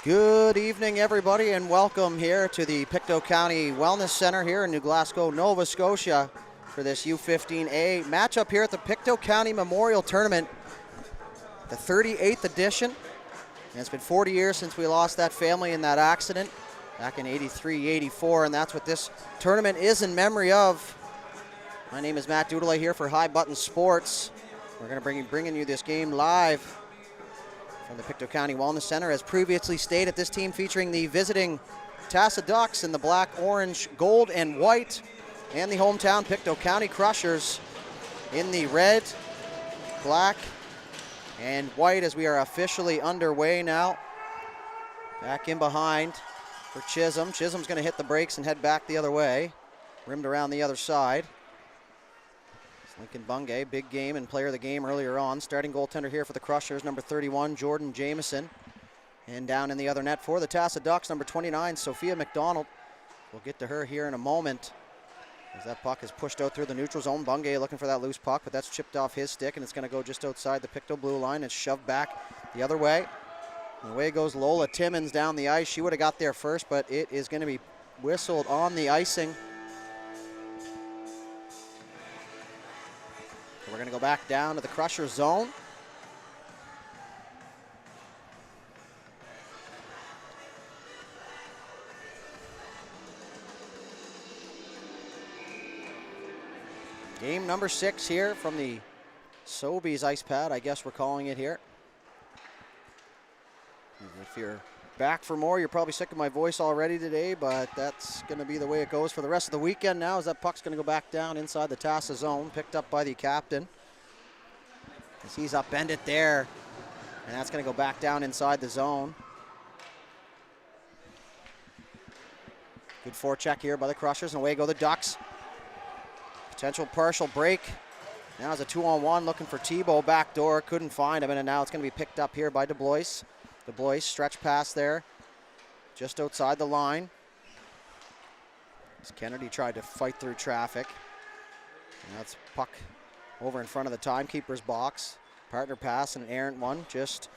Good evening, everybody, and welcome here to the Pictou County Wellness Center here in New Glasgow, Nova Scotia for this U15A matchup here at the Pictou County Memorial Tournament, the 38th edition. And it's been 40 years since we lost that family in that accident back in 83, 84, and that's what this tournament is in memory of. My name is Matt Doodley here for High Button Sports. We're going to bringing you this game live from the Pictou County Wellness Center. As previously stated, this team featuring the visiting Tasa Ducks in the black, orange, gold, and white, and the hometown Pictou County Crushers in the red, black, and white as we are officially underway now. Back in behind for Chisholm. Chisholm's going to hit the brakes and head back the other way. Rimmed around the other side. Lincoln Bungay, big game and player of the game earlier on. Starting goaltender here for the Crushers, number 31, Jordan Jameson. And down in the other net for the Tasa Ducks, number 29, Sophia McDonald. We'll get to her here in a moment as that puck is pushed out through the neutral zone. Bungay looking for that loose puck, but that's chipped off his stick, and it's going to go just outside the Pictou blue line and shoved back the other way. And away goes Lola Timmons down the ice. She would have got there first, but it is going to be whistled on the icing. We're going to go back down to the Crusher zone. Game number 6 here from the Sobeys ice pad, I guess we're calling it here. If you're back for more, you're probably sick of my voice already today, but that's going to be the way it goes for the rest of the weekend now, as that puck's going to go back down inside the Tasa zone, picked up by the captain. As he's upended there, and that's going to go back down inside the zone. Good forecheck here by the Crushers, and away go the Ducks. Potential partial break. Now it's a 2-on-1 looking for Tebow backdoor. Couldn't find him, and now it's going to be picked up here by DuBois. DuBois stretch pass there, just outside the line. As Kennedy tried to fight through traffic. And that's puck over in front of the timekeeper's box. Partner pass, an errant one, just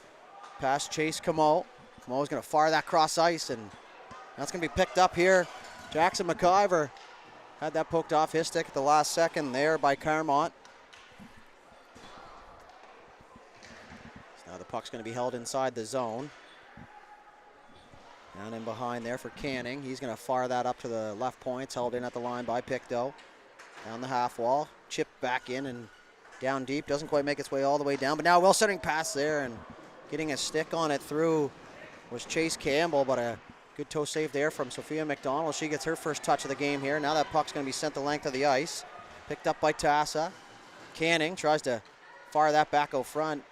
past Chase Camo. Camo's going to fire that cross ice, and that's going to be picked up here. Jackson McIver had that poked off his stick at the last second there by Carmont. Now the puck's going to be held inside the zone. Down in behind there for Canning. He's going to fire that up to the left point. It's held in at the line by Pictou. Down the half wall. Chipped back in and down deep. Doesn't quite make its way all the way down. But now well setting pass there, and getting a stick on it through was Chase Campbell. But a good toe save there from Sophia McDonald. She gets her first touch of the game here. Now that puck's going to be sent the length of the ice. Picked up by Tasa. Canning tries to fire that back out front.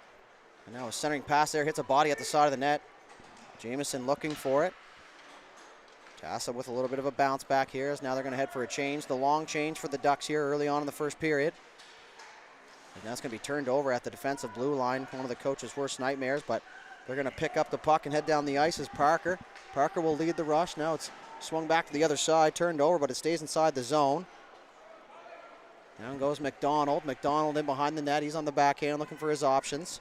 And now a centering pass there, hits a body at the side of the net. Jameson looking for it. Tasa with a little bit of a bounce back here, as now they're going to head for a change. The long change for the Ducks here early on in the first period. And that's going to be turned over at the defensive blue line, one of the coach's worst nightmares, but they're going to pick up the puck and head down the ice as Parker. Parker will lead the rush. Now it's swung back to the other side, turned over, but it stays inside the zone. Down goes McDonald. McDonald in behind the net. He's on the backhand looking for his options.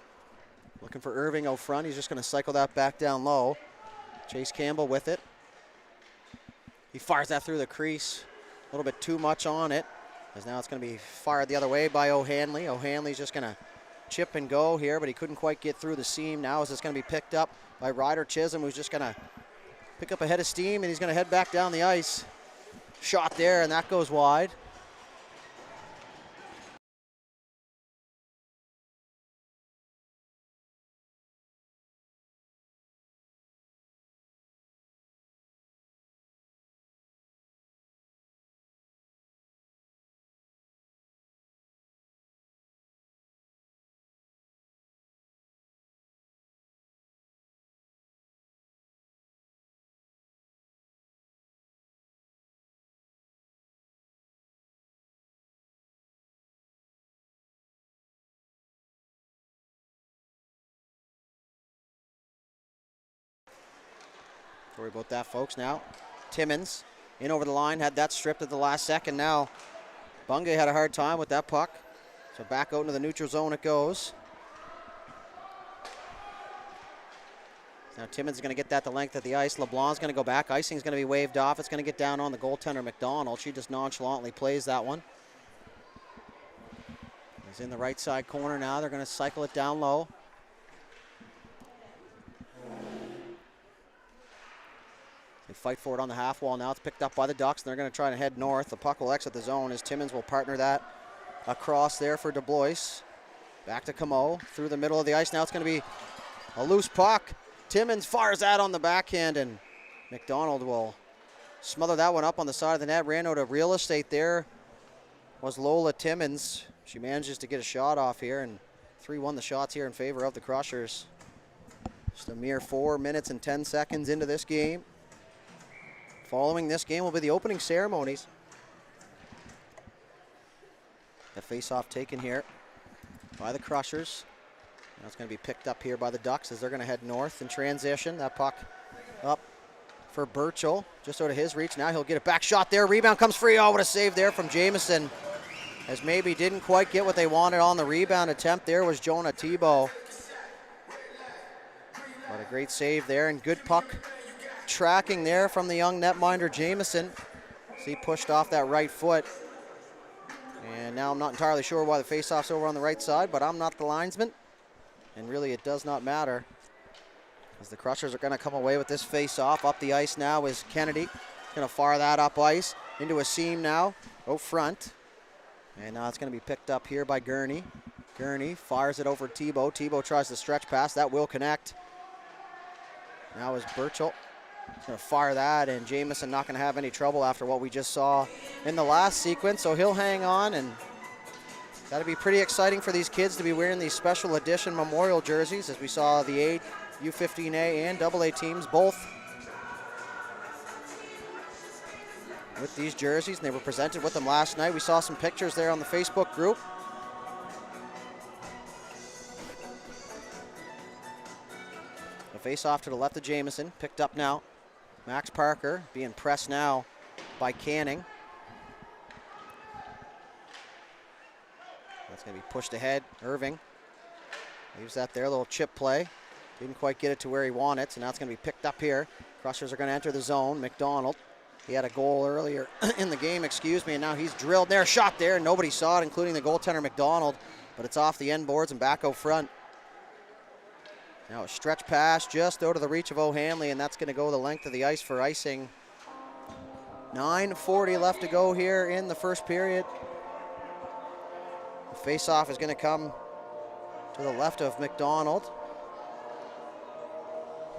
Looking for Irving out front. He's just going to cycle that back down low. Chase Campbell with it. He fires that through the crease. A little bit too much on it, as now it's going to be fired the other way by O'Hanley. O'Hanley's just going to chip and go here, but he couldn't quite get through the seam. Now is it's going to be picked up by Ryder Chisholm, who's just going to pick up a head of steam, and he's going to head back down the ice. Shot there, and that goes wide. Sorry about that, folks. Now Timmons in over the line, had that stripped at the last second. Now Bungay had a hard time with that puck, so back out into the neutral zone it goes. Now Timmins is going to get that the length of the ice. LeBlanc's going to go back. Icing's going to be waved off. It's going to get down on the goaltender, McDonald. She just nonchalantly plays that one. He's in the right side corner now. They're going to cycle it down low. They fight for it on the half wall now. It's picked up by the Ducks, and they're going to try to head north. The puck will exit the zone as Timmins will partner that across there for DuBois. Back to Camo through the middle of the ice. Now it's going to be a loose puck. Timmins fires that on the backhand, and McDonald will smother that one up on the side of the net. Ran out of real estate there was Lola Timmins. She manages to get a shot off here, and 3-1 the shots here in favor of the Crushers. Just a mere 4 minutes and 10 seconds into this game. Following this game will be the opening ceremonies. The face-off taken here by the Crushers. Now it's going to be picked up here by the Ducks as they're going to head north in transition. That puck up for Burchell, just out of his reach. Now he'll get it back. Shot there. Rebound comes free. Oh, what a save there from Jamieson. As maybe didn't quite get what they wanted on the rebound attempt. There was Jonah Thibault. But a great save there, and good puck tracking there from the young netminder Jamieson. So he pushed off that right foot. And now I'm not entirely sure why the faceoff's over on the right side, but I'm not the linesman. And really it does not matter, as the Crushers are going to come away with this faceoff. Up the ice now is Kennedy. Going to fire that up ice into a seam now, out front. And now it's going to be picked up here by Gurney. Gurney fires it over Thibault. Thibault tries to stretch pass. That will connect. Now is Burchell. He's going to fire that, and Jamieson not going to have any trouble after what we just saw in the last sequence, so he'll hang on. And got to be pretty exciting for these kids to be wearing these special edition memorial jerseys, as we saw the A, U15A, and AA teams both with these jerseys, and they were presented with them last night. We saw some pictures there on the Facebook group. The face-off to the left of Jamieson, picked up now. Max Parker being pressed now by Canning. That's going to be pushed ahead. Irving leaves that there, a little chip play. Didn't quite get it to where he wanted, so now it's going to be picked up here. Crushers are going to enter the zone. McDonald, he had a goal earlier in the game, and now he's drilled there. Shot there, and nobody saw it, including the goaltender McDonald, but it's off the end boards and back out front. Now a stretch pass just out of the reach of O'Hanley, and that's going to go the length of the ice for icing. 9:40 left to go here in the first period. The face-off is going to come to the left of McDonald.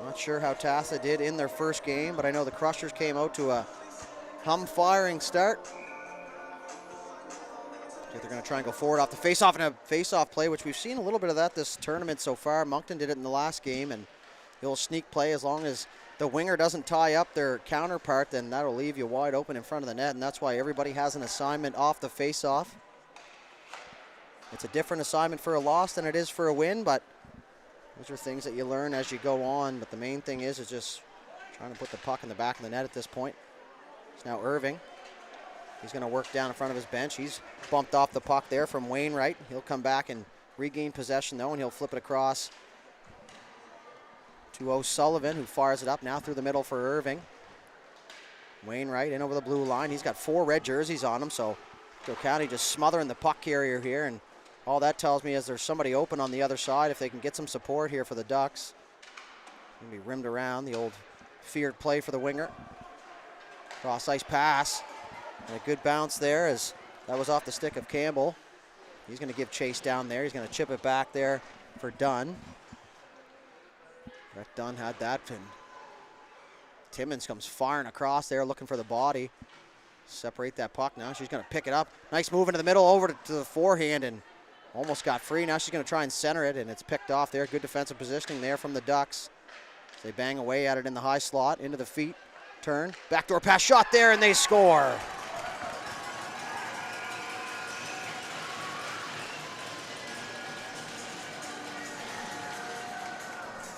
Not sure how Tasa did in their first game, but I know the Crushers came out to a hum-firing start. They're going to try and go forward off the face-off, and a face-off play, which we've seen a little bit of that this tournament so far. Moncton did it in the last game, and the old sneak play, as long as the winger doesn't tie up their counterpart, then that'll leave you wide open in front of the net, and that's why everybody has an assignment off the face-off. It's a different assignment for a loss than it is for a win, but those are things that you learn as you go on. But the main thing is just trying to put the puck in the back of the net at this point. It's now Irving. He's going to work down in front of his bench. He's bumped off the puck there from Wainwright. He'll come back and regain possession, though, and he'll flip it across to O'Sullivan, who fires it up now through the middle for Irving. Wainwright in over the blue line. He's got 4 red jerseys on him, so Joe County just smothering the puck carrier here, and all that tells me is there's somebody open on the other side if they can get some support here for the Ducks. Going to be rimmed around, the old feared play for the winger. Cross-ice pass. And a good bounce there, as that was off the stick of Campbell. He's going to give chase down there. He's going to chip it back there for Dunn. Brett Dunn had that, and Timmins comes firing across there looking for the body. Separate that puck now. She's going to pick it up. Nice move into the middle over to the forehand, and almost got free. Now she's going to try and center it, and it's picked off there. Good defensive positioning there from the Ducks. They bang away at it in the high slot, into the feet. Turn, backdoor pass, shot there, and they score.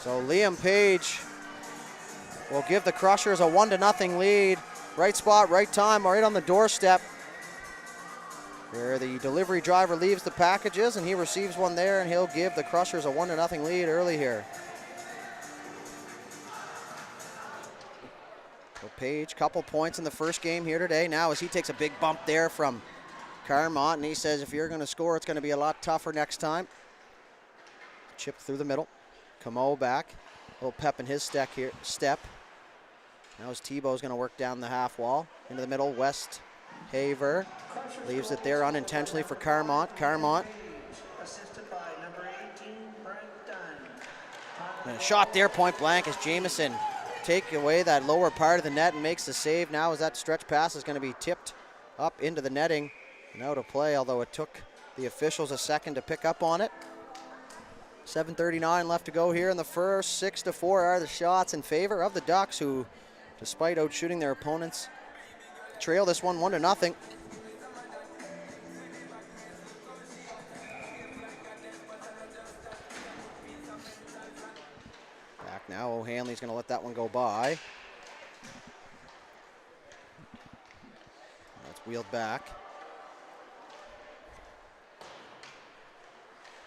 So Liam Page will give the Crushers a 1-0 lead. Right spot, right time, right on the doorstep. Where the delivery driver leaves the packages, and he receives one there, and he'll give the Crushers a 1-0 lead early here. So Page, couple points in the first game here today. Now as he takes a big bump there from Carmont, and he says if you're going to score, it's going to be a lot tougher next time. Chip through the middle. Camo back. A little pep in his step here. Now as Tebow's going to work down the half wall. Into the middle, West Haver. Leaves it there unintentionally for Carmont. Carmont. And a shot there, point blank, as Jamieson take away that lower part of the net and makes the save. Now as that stretch pass is going to be tipped up into the netting and out of play, although it took the officials a second to pick up on it. 7:39 left to go here in the first. 6-4 are the shots in favor of the Ducks, who, despite outshooting their opponents, trail this one 1-0. Back now, O'Hanley's going to let that one go by. That's wheeled back.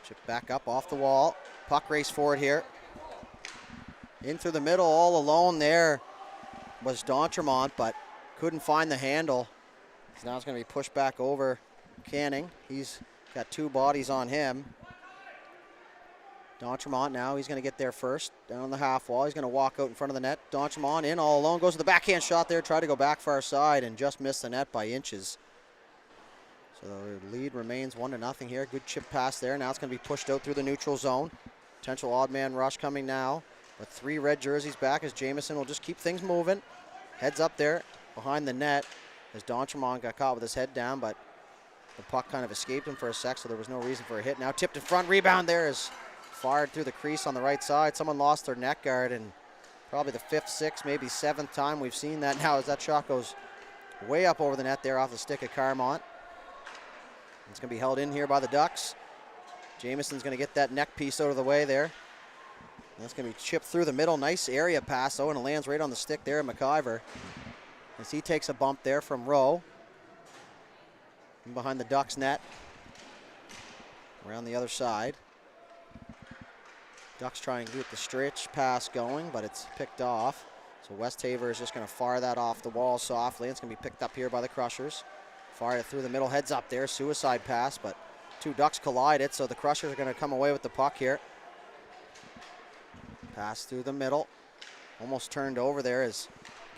Chip back up off the wall. Puck race forward here. In through the middle, all alone there was D'Entremont, but couldn't find the handle. So now it's going to be pushed back over Canning. He's got two bodies on him. D'Entremont now, he's going to get there first. Down the half wall, he's going to walk out in front of the net. D'Entremont in all alone, goes to the backhand shot there, tried to go back far side and just missed the net by inches. So the lead remains 1-0 here. Good chip pass there. Now it's going to be pushed out through the neutral zone. Potential odd man rush coming now. But three red jerseys back as Jamieson will just keep things moving. Heads up there behind the net as D'Entremont got caught with his head down, but the puck kind of escaped him for a sec, so there was no reason for a hit. Now tipped in front, rebound there is fired through the crease on the right side. Someone lost their net guard, and probably the 5th, 6th, maybe 7th time we've seen that now as that shot goes way up over the net there off the stick of Carmont. It's going to be held in here by the Ducks. Jamieson's going to get that neck piece out of the way there. That's going to be chipped through the middle. Nice area pass, though, and it lands right on the stick there of McIver. As he takes a bump there from Rowe. And behind the Ducks net. Around the other side. Ducks trying to get the stretch pass going, but it's picked off. So Westhaver is just going to fire that off the wall softly. It's going to be picked up here by the Crushers. Fire it through the middle, heads up there, suicide pass, but two Ducks collide it, so the Crushers are going to come away with the puck here. Pass through the middle, almost turned over there as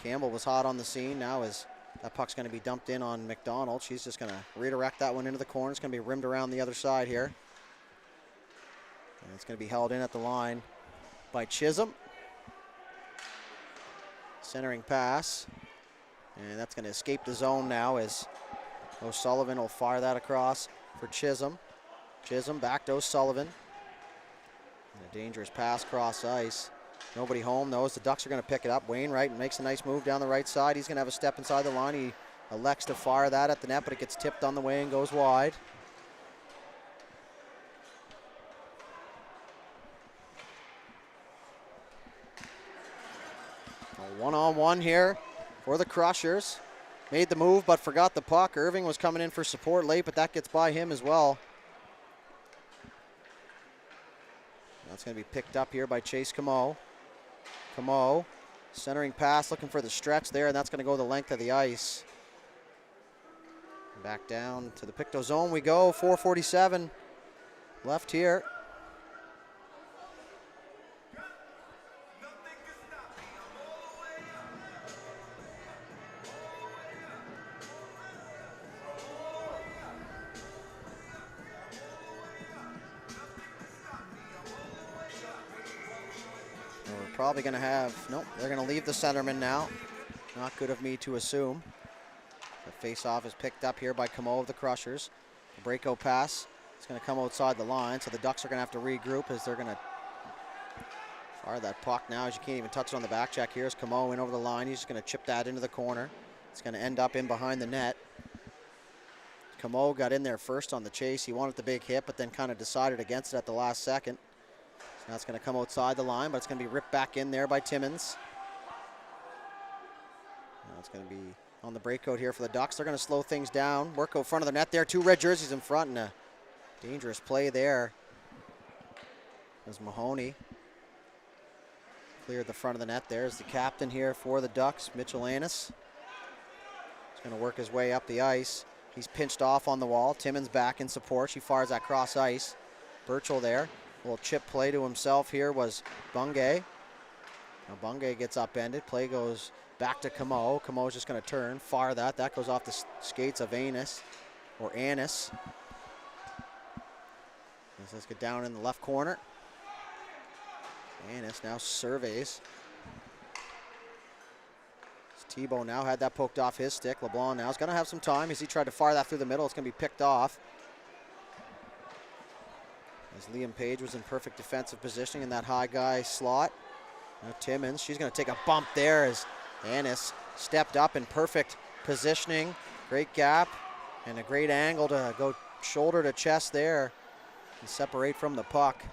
Campbell was hot on the scene. Now as that puck's going to be dumped in on McDonald, she's just going to redirect that one into the corner. It's going to be rimmed around the other side here. And it's going to be held in at the line by Chisholm. Centering pass, and that's going to escape the zone now as O'Sullivan will fire that across for Chisholm. Chisholm back to O'Sullivan. And a dangerous pass cross ice. Nobody home knows the Ducks are going to pick it up. Wainwright makes a nice move down the right side. He's going to have a step inside the line. He elects to fire that at the net, but it gets tipped on the way and goes wide. A one-on-one here for the Crushers. Made the move, but forgot the puck. Irving was coming in for support late, but that gets by him as well. That's going to be picked up here by Chase Camo. Camo, centering pass, looking for the stretch there, and that's going to go the length of the ice. Back down to the Pictou zone we go. 4:47 left here. Probably going to have, nope, they're going to leave the centerman now. Not good of me to assume. The face-off is picked up here by Camo of the Crushers. The breakout pass, it's going to come outside the line, so the Ducks are going to have to regroup as they're going to fire that puck now, as you can't even touch it on the back check. Here's Camo in over the line. He's just going to chip that into the corner. It's going to end up in behind the net. Camo got in there first on the chase. He wanted the big hit, but then kind of decided against it at the last second. Now it's going to come outside the line, but it's going to be ripped back in there by Timmins. Now it's going to be on the breakout here for the Ducks. They're going to slow things down. Work out front of the net there. Two red jerseys in front, and a dangerous play there. There's Mahoney. Cleared the front of the net. There's the captain here for the Ducks, Mitchell Annis. He's going to work his way up the ice. He's pinched off on the wall. Timmins back in support. She fires that cross ice. Birchall there. A little chip play to himself here was Bungay. Now Bungay gets upended. Play goes back to Camo. Camo's just going to turn, fire that. That goes off the skates of Annis. Let's get down in the left corner. Annis now surveys. Thibault now had that poked off his stick. LeBlanc now is going to have some time as he tried to fire that through the middle. It's going to be picked off. As Liam Page was in perfect defensive positioning in that high guy slot. Now Timmins, she's going to take a bump there as Annis stepped up in perfect positioning. Great gap and a great angle to go shoulder to chest there and separate from the puck.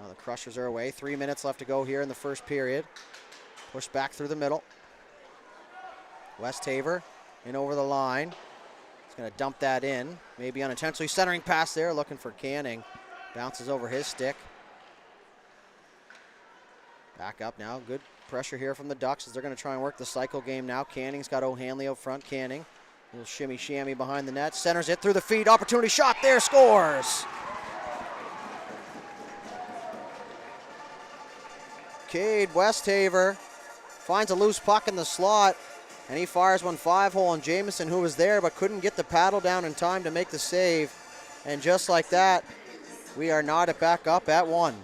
Now the Crushers are away. 3 minutes left to go here in the first period. Pushed back through the middle. Westhaver in over the line. He's going to dump that in. Maybe unintentionally. Centering pass there, looking for Canning. Bounces over his stick. Back up now. Good pressure here from the Ducks as they're going to try and work the cycle game now. Canning's got O'Hanley out front. Canning. A little shimmy shammy behind the net. Centers it through the feet. Opportunity shot there. Scores. Cade Westhaver finds a loose puck in the slot, and he fires one 5-hole on Jamieson, who was there but couldn't get the paddle down in time to make the save. And just like that, we are knotted back up at 1.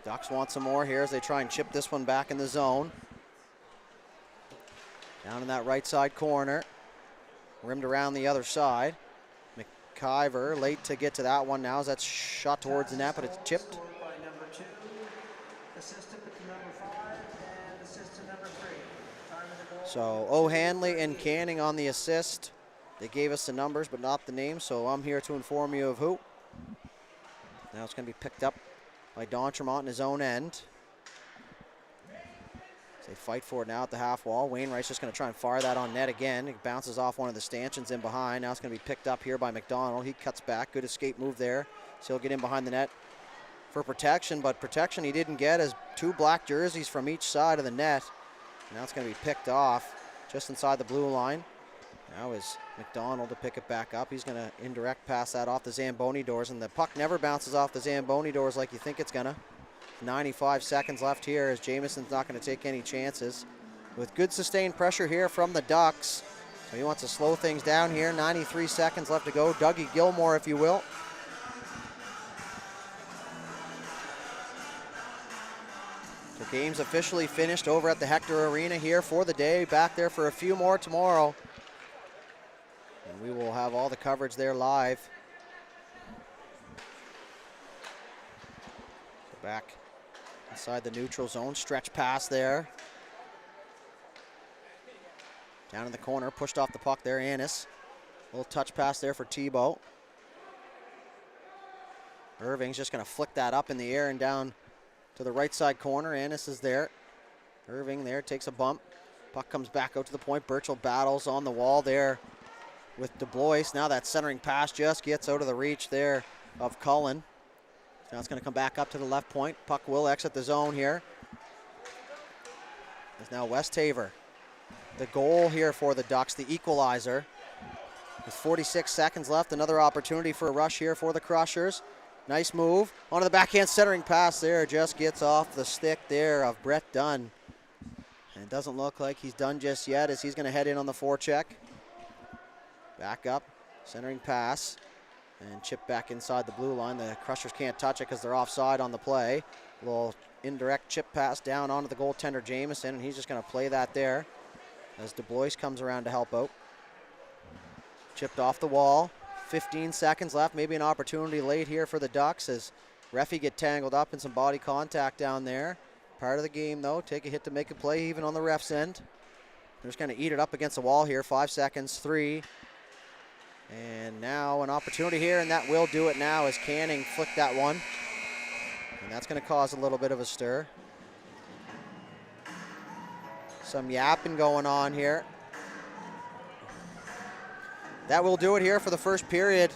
Ducks want some more here as they try and chip this one back in the zone. Down in that right side corner. Rimmed around the other side. McIver late to get to that one now as that's shot towards the net, but it's chipped. So O'Hanley and Canning on the assist. They gave us the numbers but not the names, so I'm here to inform you of who. Now it's going to be picked up by D'Entremont in his own end. They fight for it now at the half wall. Wainwright's just going to try and fire that on net again. It bounces off one of the stanchions in behind. Now it's going to be picked up here by McDonald. He cuts back. Good escape move there. So he'll get in behind the net for protection, but protection he didn't get as 2 black jerseys from each side of the net. Now it's going to be picked off just inside the blue line. Now is McDonald to pick it back up. He's going to indirect pass that off the Zamboni doors, and the puck never bounces off the Zamboni doors like you think it's going to. 95 seconds left here as Jamison's not going to take any chances. With good sustained pressure here from the Ducks. So he wants to slow things down here. 93 seconds left to go. Dougie Gilmore, if you will. The game's officially finished over at the Hector Arena here for the day. Back there for a few more tomorrow. And we will have all the coverage there live. So back inside the neutral zone, stretch pass there. Down in the corner, pushed off the puck there, Annis. A little touch pass there for Thibault. Irving's just going to flick that up in the air and down to the right side corner. Annis is there. Irving there takes a bump. Puck comes back out to the point. Birchall battles on the wall there with DuBois. Now that centering pass just gets out of the reach there of Cullen. Now it's going to come back up to the left point. Puck will exit the zone here. There's now Westhaver. The goal here for the Ducks, the equalizer. With 46 seconds left, another opportunity for a rush here for the Crushers. Nice move. Onto the backhand centering pass there. Just gets off the stick there of Brett Dunn. And it doesn't look like he's done just yet as he's going to head in on the forecheck. Back up, centering pass. And chip back inside the blue line. The Crushers can't touch it because they're offside on the play. A little indirect chip pass down onto the goaltender Jamieson, and he's just going to play that there as DuBois comes around to help out. Chipped off the wall. 15 seconds left. Maybe an opportunity late here for the Ducks as Reffy get tangled up in some body contact down there. Part of the game, though. Take a hit to make a play even on the ref's end. They're just going to eat it up against the wall here. 5 seconds. 3. And now an opportunity here, and that will do it now as Canning flicked that one. And that's going to cause a little bit of a stir. Some yapping going on here. That will do it here for the first period.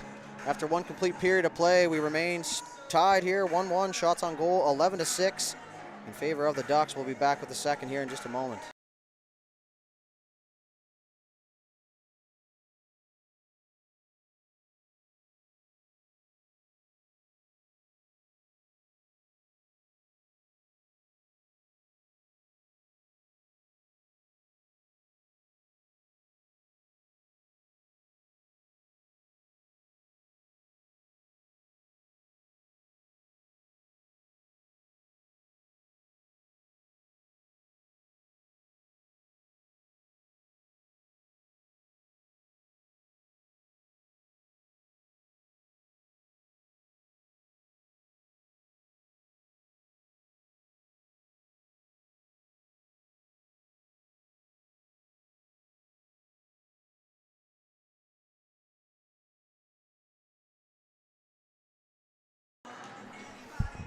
After one complete period of play, we remain tied here, 1-1, shots on goal, 11-6 in favor of the Ducks. We'll be back with the second here in just a moment.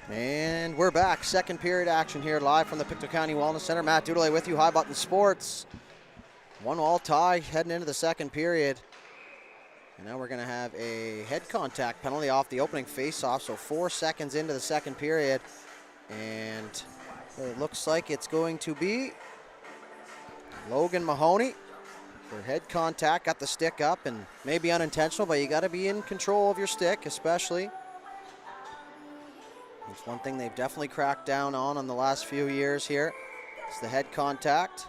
And we're back. Second period action here live from the Pictou County Wellness Center. Matt Dudelay with you, High Button Sports. 1-1 tie heading into the second period. And now we're going to have a head contact penalty off the opening faceoff. So 4 seconds into the second period. And it looks like it's going to be Logan Mahoney for head contact. Got the stick up and maybe unintentional, but you got to be in control of your stick, especially. It's one thing they've definitely cracked down on the last few years here. It's the head contact.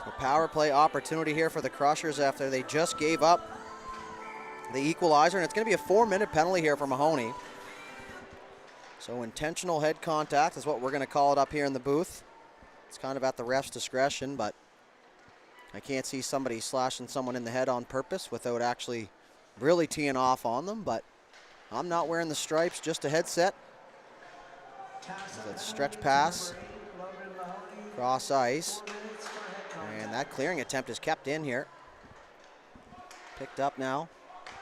So power play opportunity here for the Crushers after they just gave up the equalizer, and it's going to be a 4-minute penalty here for Mahoney. So intentional head contact is what we're going to call it up here in the booth. It's kind of at the ref's discretion, but I can't see somebody slashing someone in the head on purpose without actually really teeing off on them, but I'm not wearing the stripes, just a headset. That stretch pass, cross ice, and that clearing attempt is kept in here. Picked up now,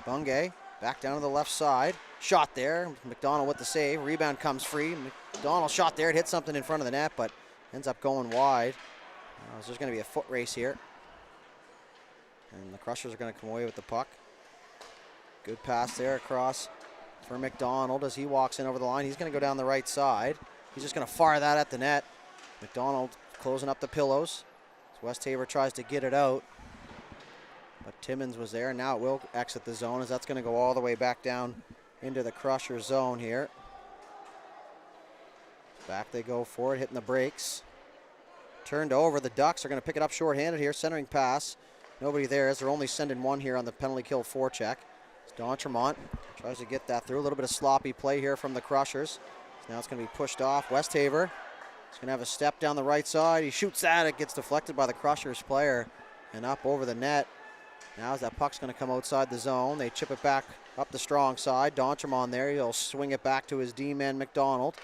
Bungay, back down to the left side. Shot there, McDonald with the save, rebound comes free. McDonald shot there, it hit something in front of the net, but ends up going wide. So there's going to be a foot race here. And the Crushers are going to come away with the puck. Good pass there across for McDonald as he walks in over the line. He's going to go down the right side. He's just going to fire that at the net. McDonald closing up the pillows. As Westhaver tries to get it out. But Timmins was there. Now it will exit the zone as that's going to go all the way back down into the Crusher zone here. Back they go for it, hitting the brakes. Turned over. The Ducks are going to pick it up shorthanded here. Centering pass. Nobody there as they're only sending one here on the penalty kill forecheck. D'Entremont tries to get that through. A little bit of sloppy play here from the Crushers. So now it's going to be pushed off. Westhaver is going to have a step down the right side. He shoots that. It gets deflected by the Crushers player and up over the net. Now as that puck's going to come outside the zone, they chip it back up the strong side. D'Entremont there. He'll swing it back to his D-man McDonald.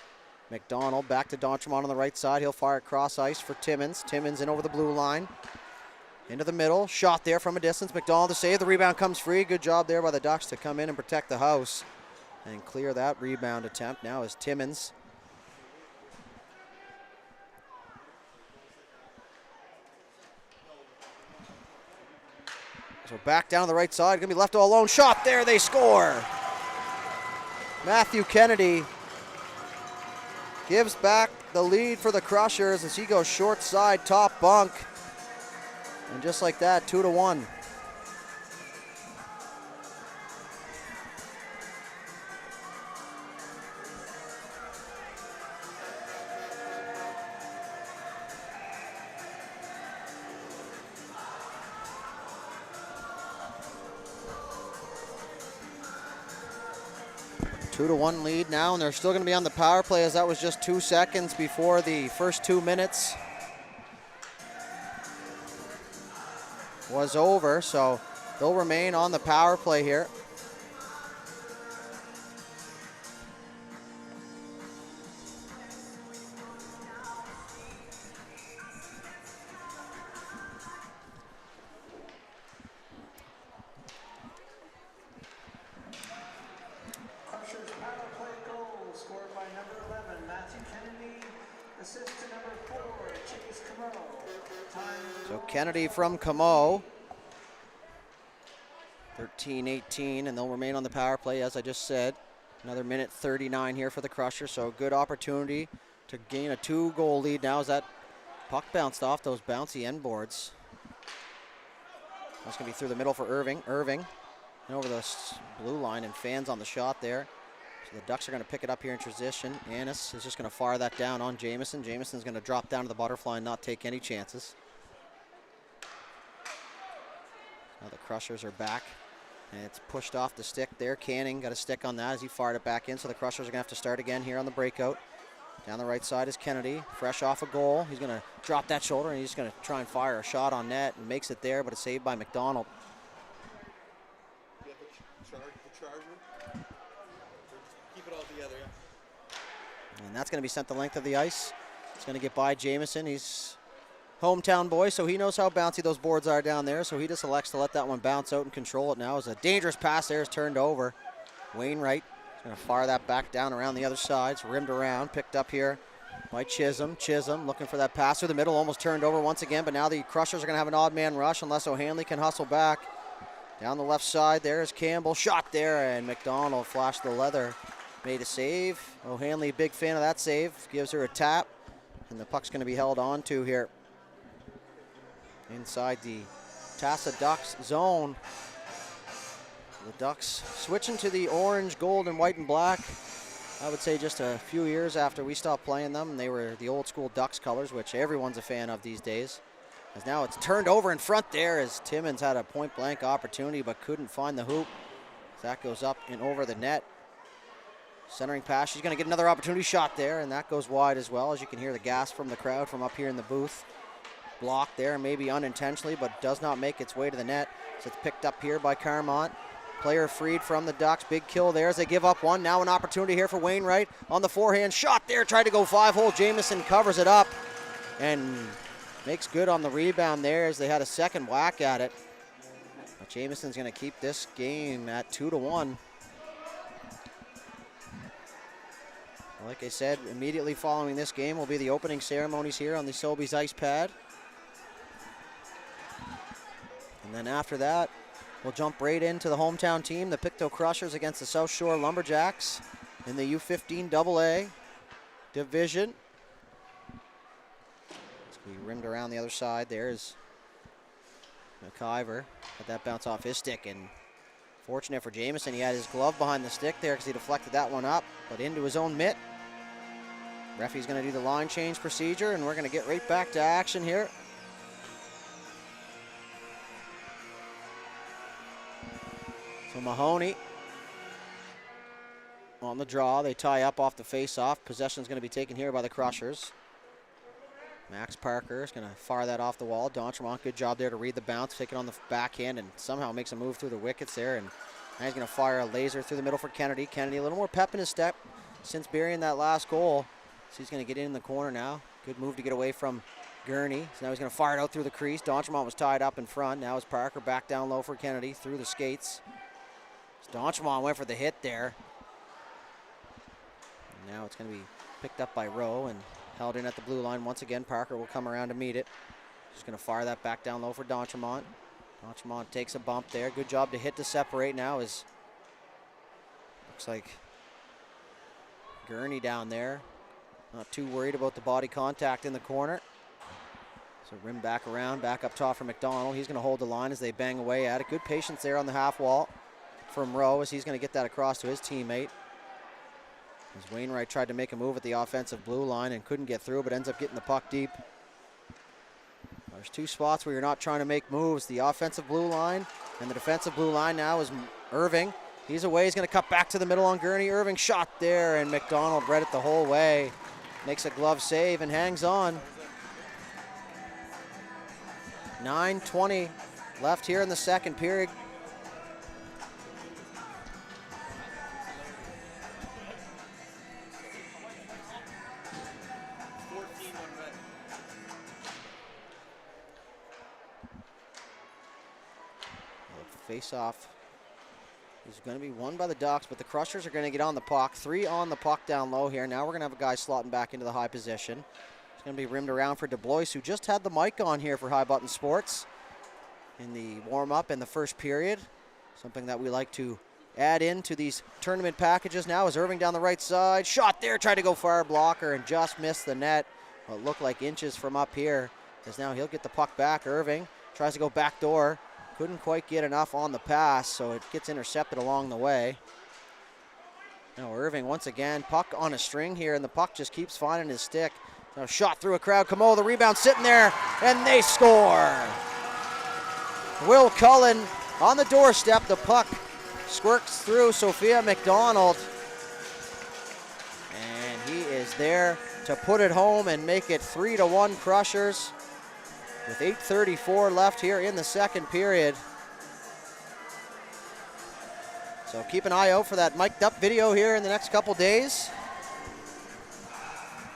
McDonald back to D'Entremont on the right side. He'll fire it cross ice for Timmins. Timmins in over the blue line. Into the middle, shot there from a distance. McDonald to save, the rebound comes free. Good job there by the Ducks to come in and protect the house and clear that rebound attempt. Now is Timmins. So back down the right side, gonna be left all alone. Shot there, they score. Matthew Kennedy gives back the lead for the Crushers as he goes short side, top bunk. And just like that, 2-1. Two to one lead now, and they're still going to be on the power play as that was just 2 seconds before the first 2 minutes was over, so they'll remain on the power play here. So Kennedy from Camo. 13-18, and they'll remain on the power play, as I just said. Another minute 39 here for the Crushers, so good opportunity to gain a 2-goal lead now as that puck bounced off those bouncy end boards. That's going to be through the middle for Irving. Irving and over the blue line, and fans on the shot there. So the Ducks are going to pick it up here in transition. Annis is just going to fire that down on Jamieson. Jamieson's going to drop down to the butterfly and not take any chances. Now the Crushers are back. And it's pushed off the stick there. Canning got a stick on that as he fired it back in. So the Crushers are going to have to start again here on the breakout. Down the right side is Kennedy, fresh off a goal. He's going to drop that shoulder and he's going to try and fire a shot on net and makes it there, but it's saved by McDonald. Yeah, the charger. Keep it all together, yeah. And that's going to be sent the length of the ice. It's going to get by Jamieson. He's hometown boy, so he knows how bouncy those boards are down there, so he just elects to let that one bounce out and control it now. As a dangerous pass there is turned over. Wainwright is going to fire that back down around the other side. It's rimmed around, picked up here by Chisholm. Chisholm looking for that pass through the middle, almost turned over once again, but now the Crushers are going to have an odd man rush unless O'Hanley can hustle back. Down the left side there is Campbell, shot there, and McDonald flashed the leather, made a save. O'Hanley, big fan of that save, gives her a tap, and the puck's going to be held on to here inside the Tasa Ducks zone. The Ducks switching to the orange, gold, and white and black. I would say just a few years after we stopped playing them. They were the old school Ducks colors, which everyone's a fan of these days. As now it's turned over in front there as Timmins had a point blank opportunity but couldn't find the hoop. That goes up and over the net. Centering pass, she's going to get another opportunity shot there, and that goes wide as well, as you can hear the gas from the crowd from up here in the booth. Blocked there, maybe unintentionally, but does not make its way to the net. So it's picked up here by Carmont. Player freed from the Ducks. Big kill there as they give up one. Now an opportunity here for Wainwright on the forehand. Shot there, tried to go 5-hole. Jamieson covers it up and makes good on the rebound there as they had a second whack at it. But Jamieson's going to keep this game at 2-1. Like I said, immediately following this game will be the opening ceremonies here on the Sobeys ice pad. And then after that, we'll jump right into the hometown team, the Pictou Crushers against the South Shore Lumberjacks in the U15A division. It's going to be rimmed around the other side. There's McIver. Let that bounce off his stick, and fortunate for Jamieson, he had his glove behind the stick there because he deflected that one up, but into his own mitt. Referee's going to do the line change procedure, and we're going to get right back to action here. So Mahoney on the draw. They tie up off the face-off. Possession's going to be taken here by the Crushers. Max Parker is going to fire that off the wall. D'Entremont, good job there to read the bounce, take it on the backhand, and somehow makes a move through the wickets there. And now he's going to fire a laser through the middle for Kennedy. Kennedy a little more pep in his step since burying that last goal. So he's going to get in the corner now. Good move to get away from Gurney. So now he's going to fire it out through the crease. D'Entremont was tied up in front. Now it's Parker back down low for Kennedy through the skates. So D'Entremont went for the hit there. And now it's going to be picked up by Rowe and held in at the blue line. Once again, Parker will come around to meet it. Just going to fire that back down low for D'Entremont. D'Entremont takes a bump there. Good job to hit to separate now as looks like Gurney down there. Not too worried about the body contact in the corner. So rim back around, back up top for McDonald. He's going to hold the line as they bang away at it. Good patience there on the half wall from Rowe as he's going to get that across to his teammate. As Wainwright tried to make a move at the offensive blue line and couldn't get through, but ends up getting the puck deep. There's two spots where you're not trying to make moves. The offensive blue line and the defensive blue line now is Irving. He's away. He's going to cut back to the middle on Gurney. Irving shot there, and McDonald read it the whole way. Makes a glove save and hangs on. 9:20 left here in the second period. Face-off is going to be won by the Ducks, but the Crushers are going to get on the puck. 3 on the puck down low here. Now we're going to have a guy slotting back into the high position. He's going to be rimmed around for DeBlois, who just had the mic on here for High Button Sports in the warm-up in the first period. Something that we like to add into these tournament packages now is Irving down the right side. Shot there, tried to go far blocker and just missed the net. Well, it looked like inches from up here, as now he'll get the puck back. Irving tries to go back door. Couldn't quite get enough on the pass, so it gets intercepted along the way. Now Irving once again, puck on a string here, and the puck just keeps finding his stick. Now shot through a crowd. Camo, the rebound sitting there, and they score. Will Cullen on the doorstep. The puck squirts through Sophia McDonald, and he is there to put it home and make it 3-1 Crushers with 8:34 left here in the second period. So keep an eye out for that mic'd up video here in the next couple days,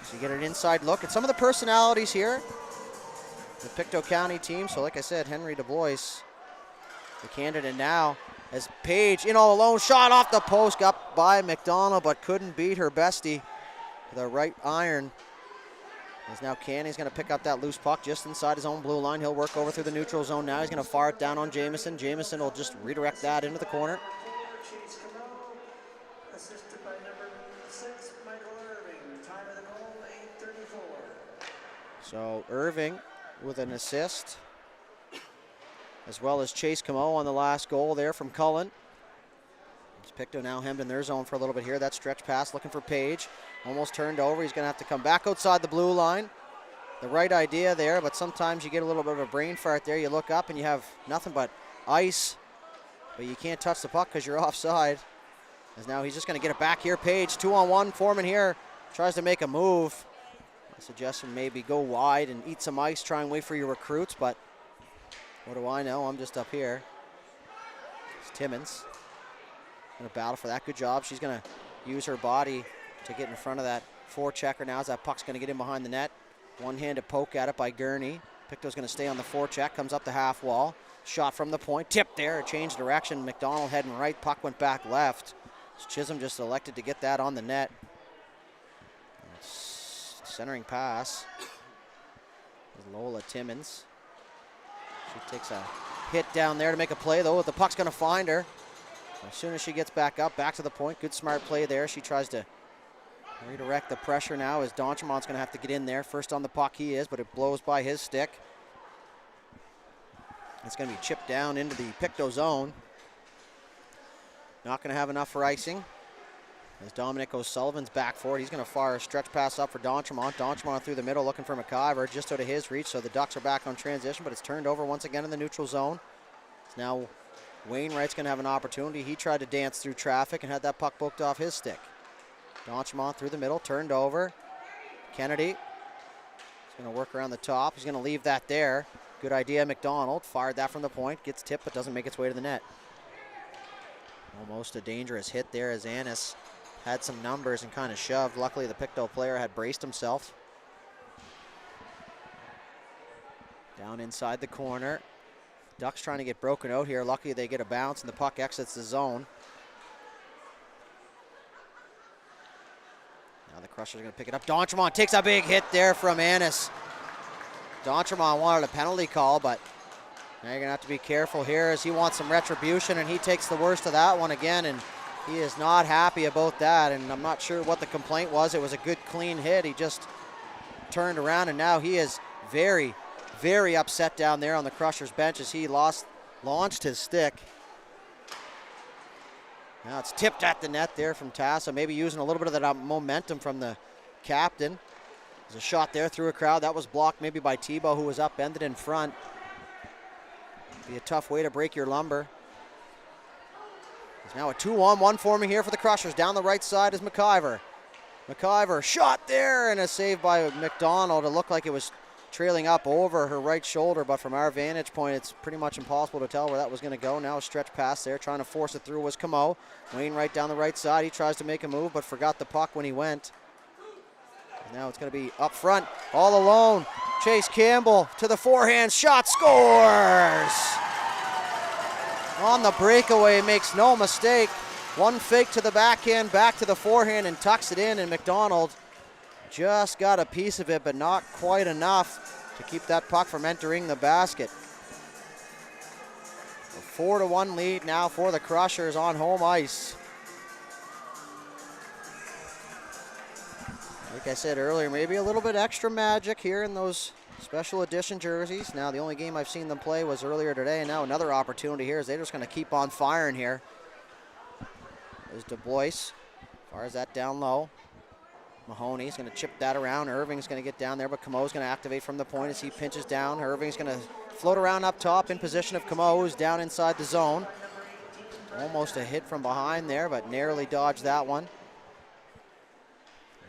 so you get an inside look at some of the personalities here, the Pictou County team. So like I said, Henry DeBlois, the candidate now, as Page in all alone, shot off the post, got by McDonald, but couldn't beat her bestie with a right iron. As now Canny's going to pick up that loose puck just inside his own blue line. He'll work over through the neutral zone now. He's going to fire it down on Jamison. Jamison will just redirect that into the corner. Assisted by number 6, Michael Irving. Time of the goal, 8:34. So Irving with an assist, as well as Chase Camo on the last goal there from Cullen. Pictou now hemmed in their zone for a little bit here. That stretch pass looking for Page. Almost turned over. He's going to have to come back outside the blue line. The right idea there, but sometimes you get a little bit of a brain fart there. You look up and you have nothing but ice, but you can't touch the puck because you're offside. As now he's just going to get it back here. Page, 2-on-1. Foreman here tries to make a move. I suggest maybe go wide and eat some ice. Try and wait for your recruits, but what do I know? I'm just up here. It's Timmins. Going to battle for that. Good job. She's going to use her body to get in front of that forechecker now, as that puck's going to get in behind the net. One-handed poke at it by Gurney. Pictou's going to stay on the forecheck. Comes up the half wall. Shot from the point. Tipped there. Changed direction. McDonald heading right. Puck went back left. Chisholm just elected to get that on the net. Centering pass. Lola Timmins. She takes a hit down there to make a play, though. The puck's going to find her. As soon as she gets back up, back to the point. Good smart play there. She tries to redirect the pressure now, as Donchermont's going to have to get in there. First on the puck he is, but it blows by his stick. It's going to be chipped down into the Pictou zone. Not going to have enough for icing, as Dominic O'Sullivan's back for it. He's going to fire a stretch pass up for Donchermont. Donchermont through the middle looking for McIver, just out of his reach, so the Ducks are back on transition, but it's turned over once again in the neutral zone. It's now Wainwright's going to have an opportunity. He tried to dance through traffic and had that puck booked off his stick. Donchermont through the middle, turned over. Kennedy is going to work around the top. He's going to leave that there. Good idea, McDonald. Fired that from the point. Gets tipped, but doesn't make its way to the net. Almost a dangerous hit there, as Annis had some numbers and kind of shoved. Luckily, the Pictou player had braced himself. Down inside the corner. Ducks trying to get broken out here. Lucky they get a bounce and the puck exits the zone. Now the Crushers are going to pick it up. Donchermont takes a big hit there from Annis. Donchermont wanted a penalty call, but now you're going to have to be careful here, as he wants some retribution, and he takes the worst of that one again, and he is not happy about that, and I'm not sure what the complaint was. It was a good, clean hit. He just turned around, and now he is very, very upset down there on the Crushers bench, as he launched his stick. Now it's tipped at the net there from Tasa, maybe using a little bit of that momentum from the captain. There's a shot there through a crowd. That was blocked maybe by Tebow, who was upended in front. Be a tough way to break your lumber. There's now a 2-on-1 forming here for the Crushers. Down the right side is McIver. McIver shot there, and a save by McDonald. It looked like it was trailing up over her right shoulder, but from our vantage point, it's pretty much impossible to tell where that was going to go. Now a stretch pass there, trying to force it through was Camo. Wainwright down the right side. He tries to make a move, but forgot the puck when he went. And now it's going to be up front, all alone. Chase Campbell to the forehand shot, scores! On the breakaway, makes no mistake. One fake to the backhand, back to the forehand, and tucks it in, and McDonald Just got a piece of it, but not quite enough to keep that puck from entering the basket. A 4-1 lead now for the Crushers on home ice. Like I said earlier, maybe a little bit extra magic here in those special edition jerseys. Now, the only game I've seen them play was earlier today, and now another opportunity here is they're just going to keep on firing here. There's DuBois. Fires that down low. Mahoney's going to chip that around. Irving's going to get down there, but Camo's going to activate from the point as he pinches down. Irving's going to float around up top in position of Camo, who's down inside the zone. Almost a hit from behind there, but narrowly dodged that one.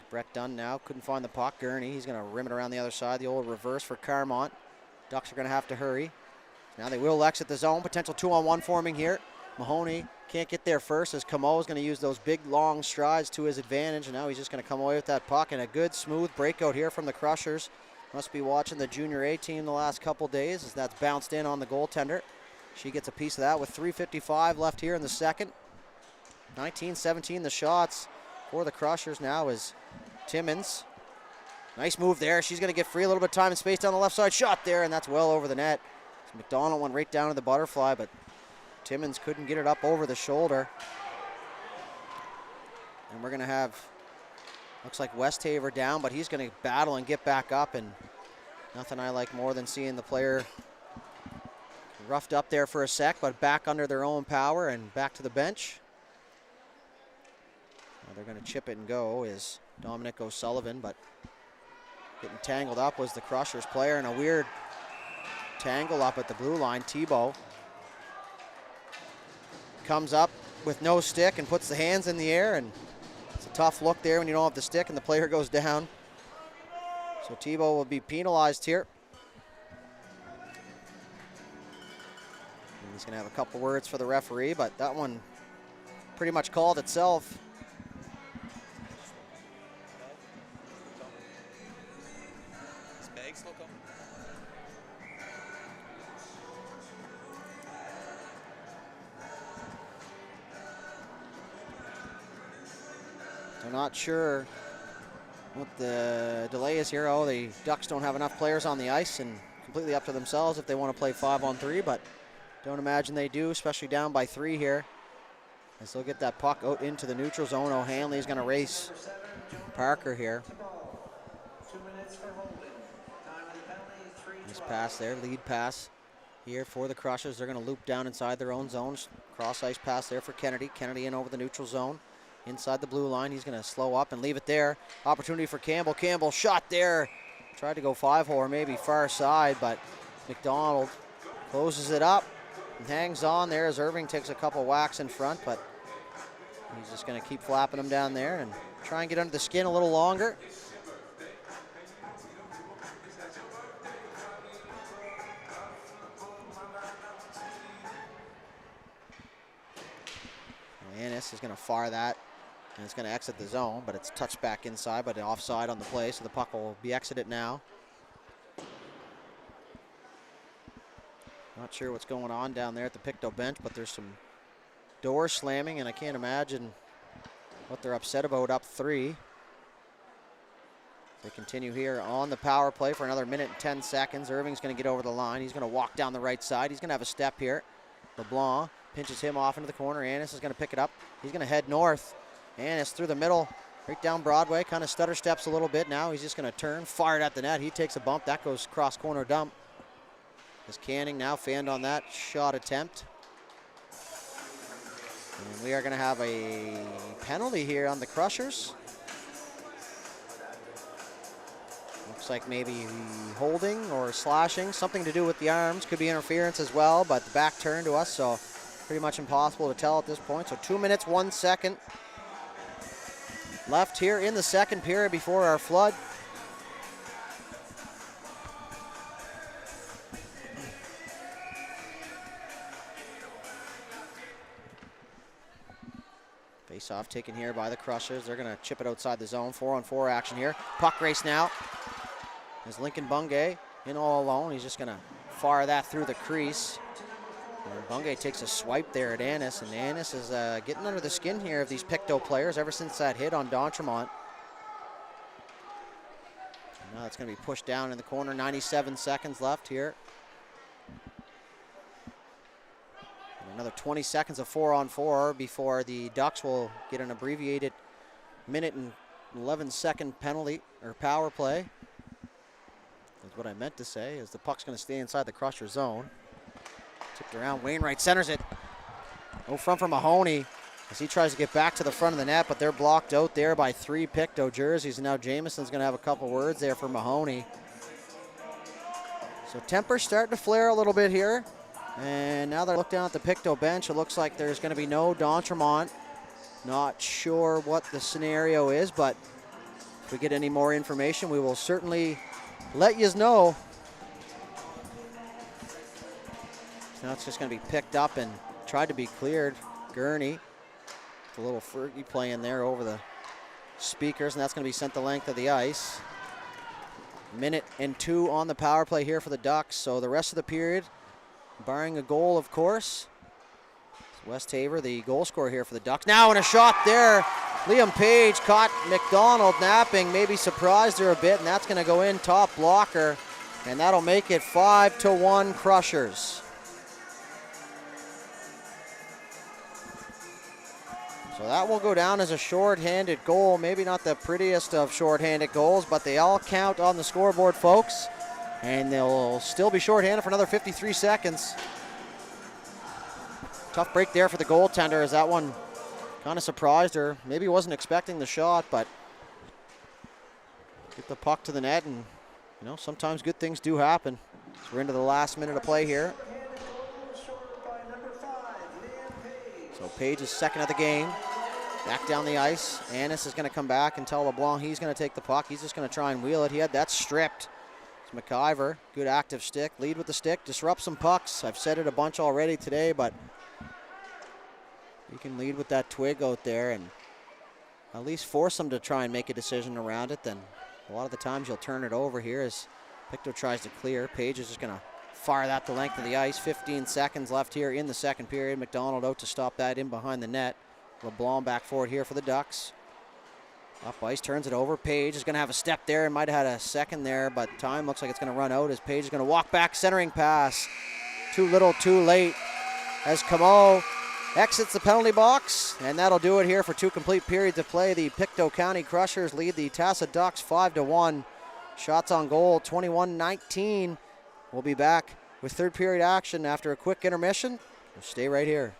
Brett Dunn now couldn't find the puck. Gurney, he's going to rim it around the other side. The old reverse for Carmont. Ducks are going to have to hurry. Now they will exit the zone. Potential 2-on-1 forming here. Mahoney can't get there first as Camo is going to use those big long strides to his advantage. And now he's just going to come away with that puck. And a good smooth breakout here from the Crushers. Must be watching the Junior A team the last couple days as that's bounced in on the goaltender. She gets a piece of that with 3:55 left here in the second. 19-17 the shots for the Crushers now is Timmins. Nice move there. She's going to get free. A little bit of time and space down the left side. Shot there, and that's well over the net. So McDonald went right down to the butterfly, but Timmins couldn't get it up over the shoulder. And we're going to have, looks like Westhaver down, but he's going to battle and get back up, and nothing I like more than seeing the player roughed up there for a sec, but back under their own power and back to the bench. Now they're going to chip it and go is Dominic O'Sullivan, but getting tangled up was the Crushers player, and a weird tangle up at the blue line. Tebow comes up with no stick and puts the hands in the air, and it's a tough look there when you don't have the stick and the player goes down. So Tebow will be penalized here. And he's going to have a couple words for the referee, but that one pretty much called itself. So not sure what the delay is here. Oh, the Ducks don't have enough players on the ice, and completely up to themselves if they want to play 5-on-3, but don't imagine they do, especially down by 3 here. As they'll get that puck out into the neutral zone. O'Hanley's going to race Parker here. 2 minutes for holding. Time of the penalty, 3:12. Nice pass there, lead pass here for the Crushers. They're going to loop down inside their own zones. Cross ice pass there for Kennedy. Kennedy in over the neutral zone. Inside the blue line, he's going to slow up and leave it there. Opportunity for Campbell. Campbell shot there. Tried to go 5-hole or maybe far side, but McDonald closes it up and hangs on there as Irving takes a couple whacks in front, but he's just going to keep flapping them down there and try and get under the skin a little longer. Annis is going to fire that, and it's going to exit the zone, but it's touched back inside, but offside on the play, so the puck will be exited now. Not sure what's going on down there at the Pictou bench, but there's some doors slamming, and I can't imagine what they're upset about up 3. They continue here on the power play for another minute and 10 seconds. Irving's going to get over the line. He's going to walk down the right side. He's going to have a step here. LeBlanc pinches him off into the corner. Annis is going to pick it up. He's going to head north. Annis through the middle, right down Broadway. Kind of stutter steps a little bit now. He's just going to turn, fired at the net. He takes a bump. That goes cross corner dump. As Canning now fanned on that shot attempt. And we are going to have a penalty here on the Crushers. Looks like maybe holding or slashing. Something to do with the arms. Could be interference as well, but the back turned to us, so pretty much impossible to tell at this point. So 2 minutes, 1 second left here in the second period before our flood. Face-off taken here by the Crushers. They're going to chip it outside the zone. 4-on-4 action here. Puck race now. There's Lincoln Bungay in all alone. He's just going to fire that through the crease. And Bungay takes a swipe there at Annis, and Annis is getting under the skin here of these Pictou players ever since that hit on D'Entremont. Now it's going to be pushed down in the corner. 97 seconds left here. And another 20 seconds of 4-on-4 before the Ducks will get an abbreviated minute and 11-second penalty or power play. That's what I meant to say, is the puck's going to stay inside the Crusher zone. Tipped around, Wainwright centers it. No front for Mahoney as he tries to get back to the front of the net, but they're blocked out there by 3 Pictou jerseys. And now Jameson's going to have a couple words there for Mahoney. So temper's starting to flare a little bit here. And now they look down at the Pictou bench. It looks like there's going to be no D'Entremont. Not sure what the scenario is, but if we get any more information, we will certainly let you know. So now it's just going to be picked up and tried to be cleared. Gurney, a little Fergie playing there over the speakers, and that's going to be sent the length of the ice. Minute and 2 on the power play here for the Ducks. So the rest of the period, barring a goal, of course. West Haver, the goal scorer here for the Ducks. Now in a shot there, Liam Page caught McDonald napping, maybe surprised her a bit, and that's going to go in top blocker, and that'll make it 5-1 Crushers. So that will go down as a shorthanded goal. Maybe not the prettiest of shorthanded goals, but they all count on the scoreboard, folks, and they'll still be shorthanded for another 53 seconds. Tough break there for the goaltender, as that one kind of surprised her. Maybe wasn't expecting the shot, but get the puck to the net, and you know, sometimes good things do happen. So we're into the last minute of play here. So Page is second of the game. Back down the ice. Annis is going to come back and tell LeBlanc he's going to take the puck. He's just going to try and wheel it. He had that stripped. It's McIver. Good active stick. Lead with the stick. Disrupt some pucks. I've said it a bunch already today, but you can lead with that twig out there and at least force them to try and make a decision around it. Then a lot of the times you'll turn it over here as Pictou tries to clear. Page is just going to fire that the length of the ice. 15 seconds left here in the second period. McDonald out to stop that in behind the net. LeBlanc back forward here for the Ducks. Up ice, turns it over. Page is going to have a step there and might have had a second there, but time looks like it's going to run out as Page is going to walk back, centering pass. Too little, too late as Camo exits the penalty box, and that'll do it here for 2 complete periods of play. The Pictou County Crushers lead the Tasa Ducks 5-1. Shots on goal, 21-19. We'll be back with third period action after a quick intermission. Stay right here.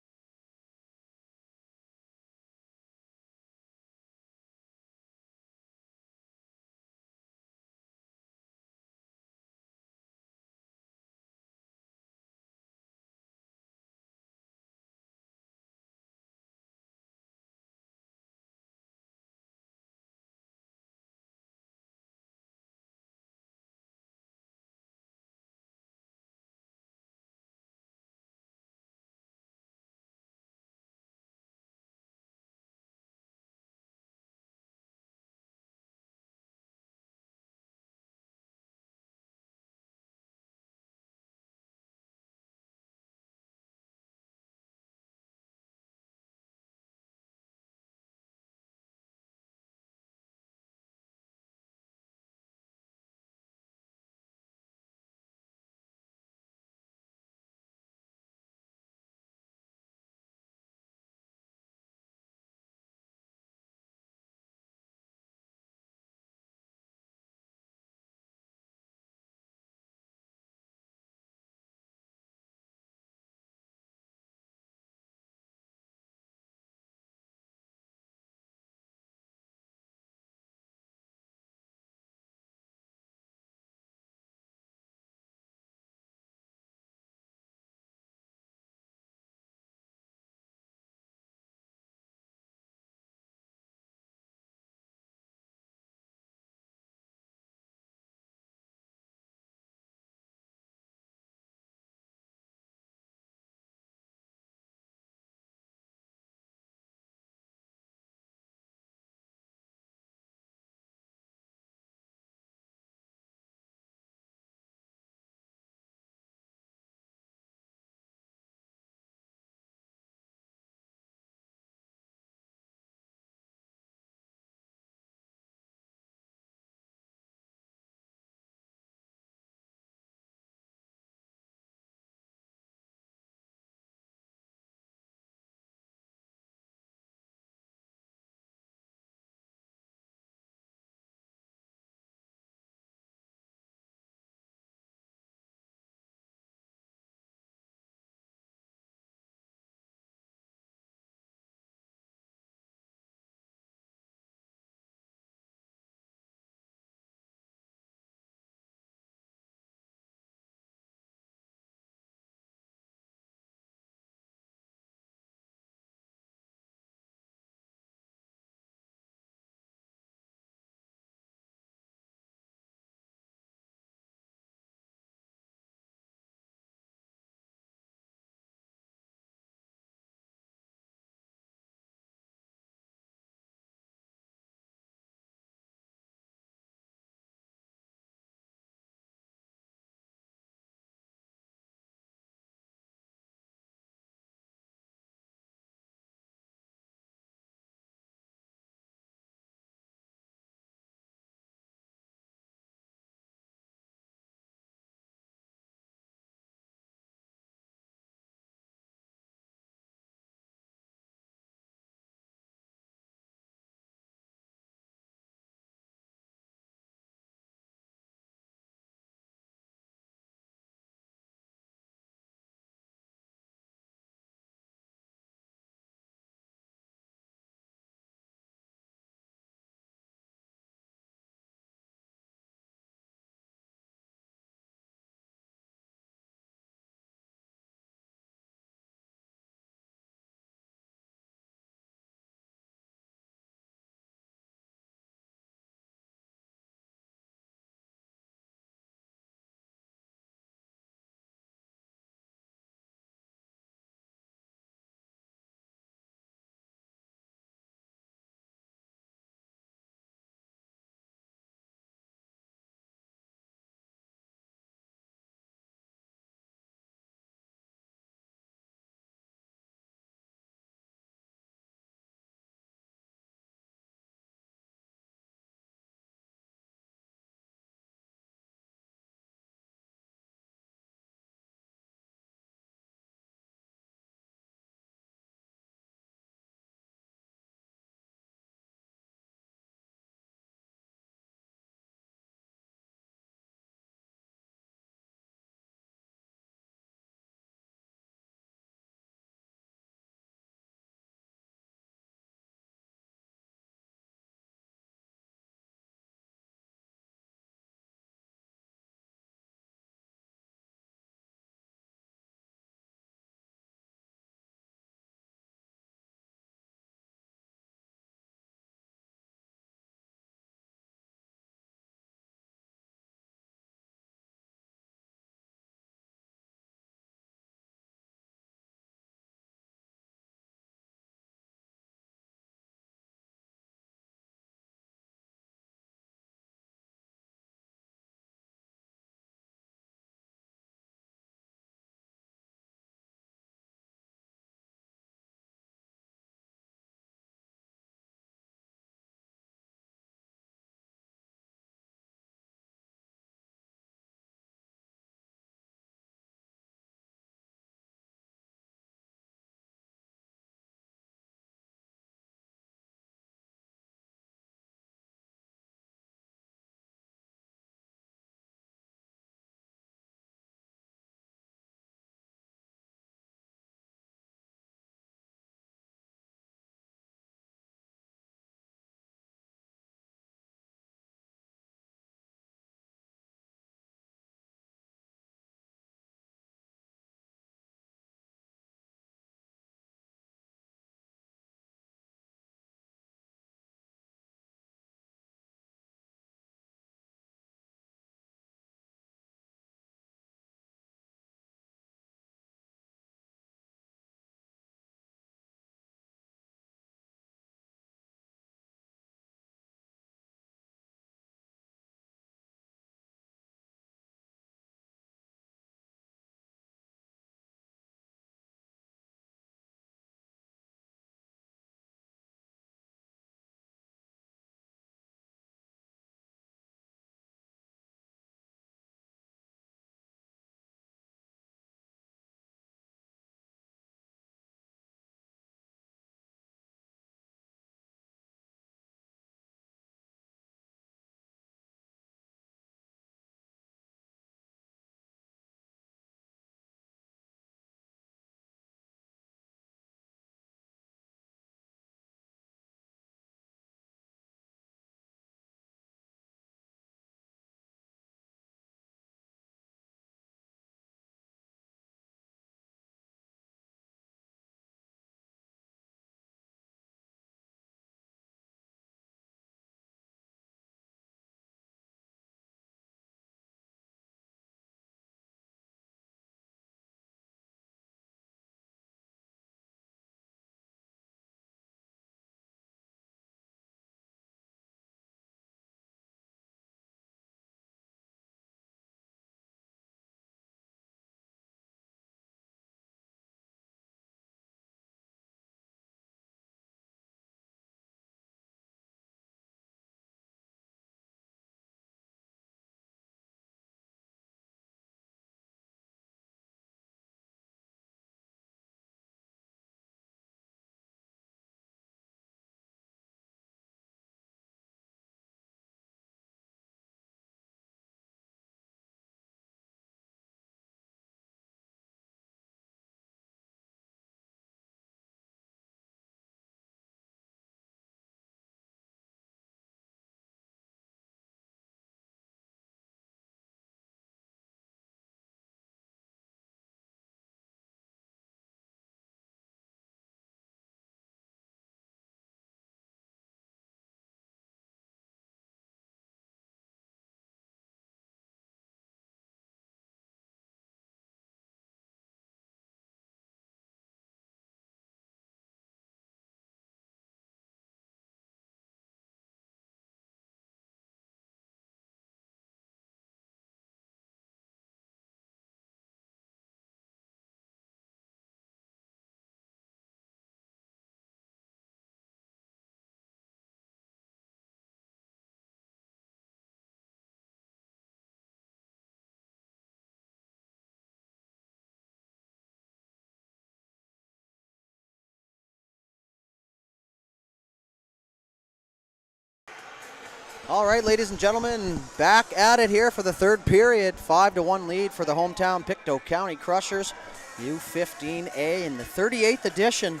All right, ladies and gentlemen, back at it here for the third period. 5-1 lead for the hometown Pictou County Crushers. U15A in the 38th edition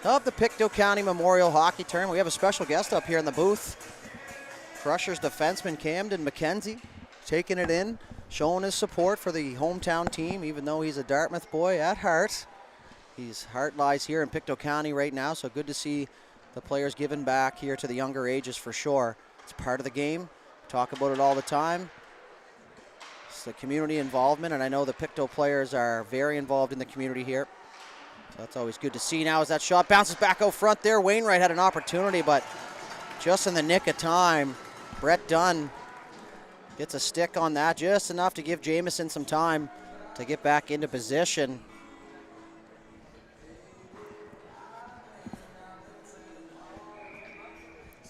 of the Pictou County Memorial Hockey Tournament. We have a special guest up here in the booth. Crushers defenseman Camden McKenzie taking it in, showing his support for the hometown team, even though he's a Dartmouth boy at heart. His heart lies here in Pictou County right now, so good to see the players giving back here to the younger ages for sure. It's part of the game. Talk about it all the time. It's the community involvement, and I know the Pictou players are very involved in the community here. So that's always good to see. Now as that shot bounces back out front there, Wainwright had an opportunity, but just in the nick of time, Brett Dunn gets a stick on that, just enough to give Jamison some time to get back into position.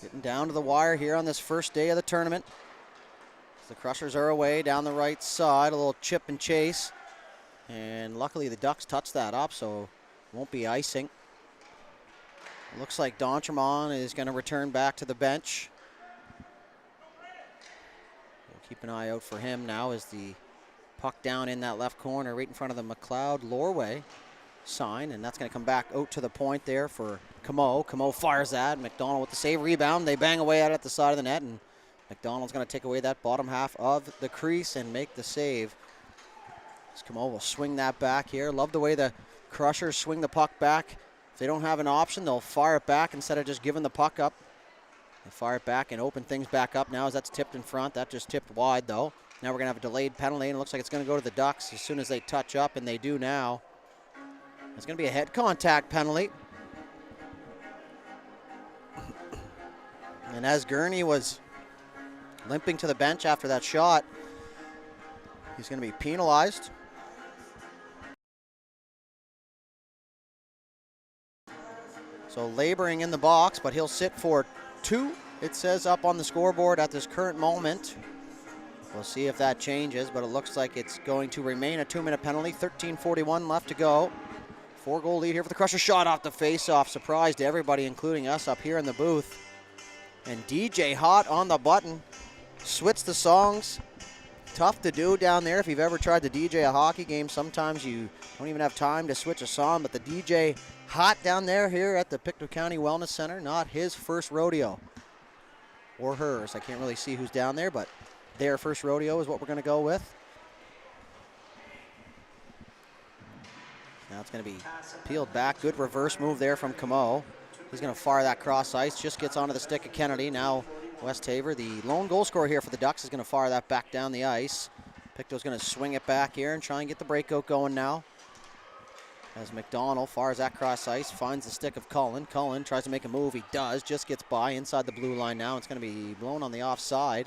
Getting down to the wire here on this first day of the tournament. The Crushers are away down the right side, a little chip and chase. And luckily the Ducks touched that up, so won't be icing. Looks like D'Entremont is going to return back to the bench. We'll keep an eye out for him now as the puck down in that left corner right in front of the McLeod-Lorway sign, and that's going to come back out to the point there for Camo. Camo fires that. McDonald with the save, rebound. They bang away at the side of the net, and McDonald's going to take away that bottom half of the crease and make the save. Camo will swing that back here. Love the way the Crushers swing the puck back. If they don't have an option, they'll fire it back instead of just giving the puck up. They fire it back and open things back up now as that's tipped in front. That just tipped wide, though. Now we're going to have a delayed penalty, and it looks like it's going to go to the Ducks as soon as they touch up, and they do now. It's going to be a head contact penalty. And as Gurney was limping to the bench after that shot, he's going to be penalized. So laboring in the box, but he'll sit for 2, it says up on the scoreboard at this current moment. We'll see if that changes, but it looks like it's going to remain a 2-minute penalty. 13:41 left to go. 4-goal lead here for the Crushers. Shot off the face-off. Surprised everybody, including us up here in the booth. And DJ hot on the button. Switch the songs. Tough to do down there. If you've ever tried to DJ a hockey game, sometimes you don't even have time to switch a song. But the DJ hot down there here at the Pictou County Wellness Center. Not his first rodeo. Or hers. I can't really see who's down there, but their first rodeo is what we're going to go with. Now it's going to be peeled back. Good reverse move there from Camo. He's going to fire that cross ice. Just gets onto the stick of Kennedy. Now West Haver, the lone goal scorer here for the Ducks, is going to fire that back down the ice. Pictou's going to swing it back here and try and get the breakout going now. As McDonald fires that cross ice, finds the stick of Cullen. Cullen tries to make a move. He does. Just gets by inside the blue line now. It's going to be blown on the offside.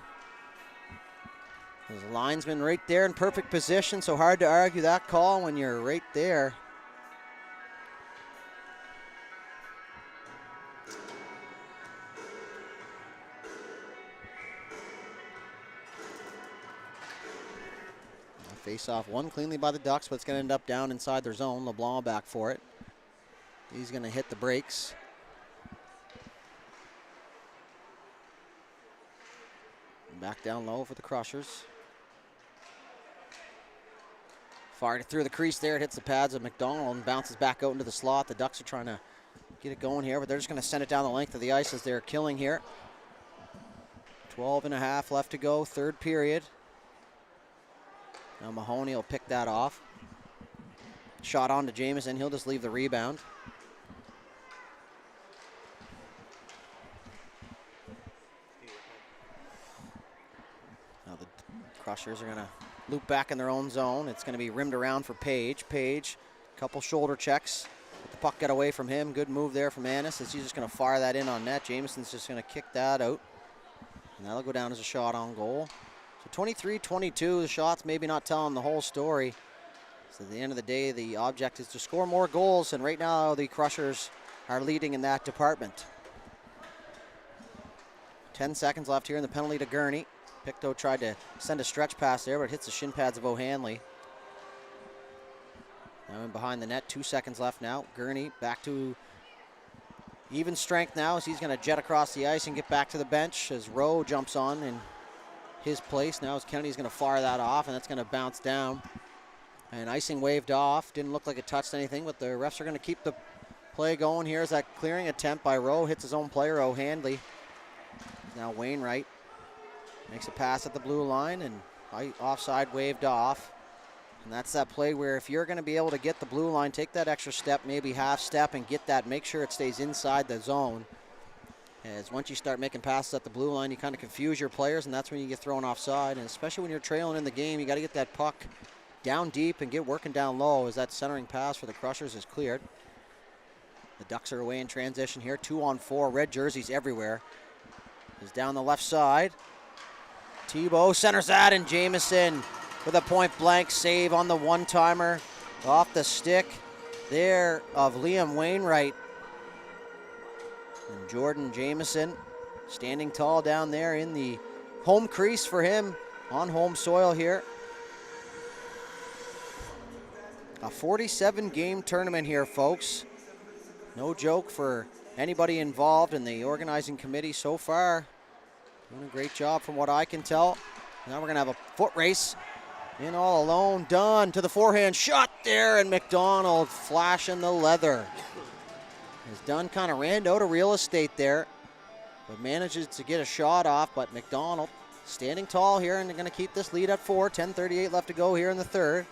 There's a linesman right there in perfect position, so hard to argue that call when you're right there. Face off one cleanly by the Ducks, but it's going to end up down inside their zone. LeBlanc back for it. He's going to hit the brakes. Back down low for the Crushers. Fired it through the crease there. It hits the pads of McDonald and bounces back out into the slot. The Ducks are trying to get it going here, but they're just going to send it down the length of the ice as they're killing here. 12.5 left to go, third period. Now Mahoney will pick that off. Shot on to Jamison. He'll just leave the rebound. Now the Crushers are going to loop back in their own zone. It's going to be rimmed around for Page. Page, couple shoulder checks. But the puck got away from him. Good move there from Annis as he's just going to fire that in on net. Jamison's just going to kick that out. And that'll go down as a shot on goal. So 23-22, the shots maybe not telling the whole story. So at the end of the day, the object is to score more goals, and right now the Crushers are leading in that department. 10 seconds left here in the penalty to Gurney. Pictou tried to send a stretch pass there, but it hits the shin pads of O'Hanley. Now in behind the net, 2 seconds left now. Gurney back to even strength now as he's going to jet across the ice and get back to the bench as Rowe jumps on in his place. Now as Kennedy's going to fire that off, and that's going to bounce down. And icing waved off. Didn't look like it touched anything, but the refs are going to keep the play going here as that clearing attempt by Rowe hits his own player, O'Handley. Now Wainwright makes a pass at the blue line, and offside waved off. And that's that play where if you're going to be able to get the blue line, take that extra step, maybe half step, and get that, make sure it stays inside the zone. As once you start making passes at the blue line, you kind of confuse your players, and that's when you get thrown offside. And especially when you're trailing in the game, you got to get that puck down deep and get working down low as that centering pass for the Crushers is cleared. The Ducks are away in transition here. 2-on-4, red jerseys everywhere. Is down the left side. Tebow centers that, and Jamieson with a point-blank save on the one-timer off the stick there of Liam Wainwright. And Jordan Jamieson standing tall down there in the home crease for him on home soil here. A 47-game tournament here, folks. No joke for anybody involved in the organizing committee so far. Doing a great job from what I can tell. Now we're going to have a foot race. In all alone, Dunn to the forehand shot there, and McDonald flashing the leather. As Dunn kind of ran out of real estate there, but manages to get a shot off, but McDonald standing tall here, and they're going to keep this lead at 4. 10:38 left to go here in the third.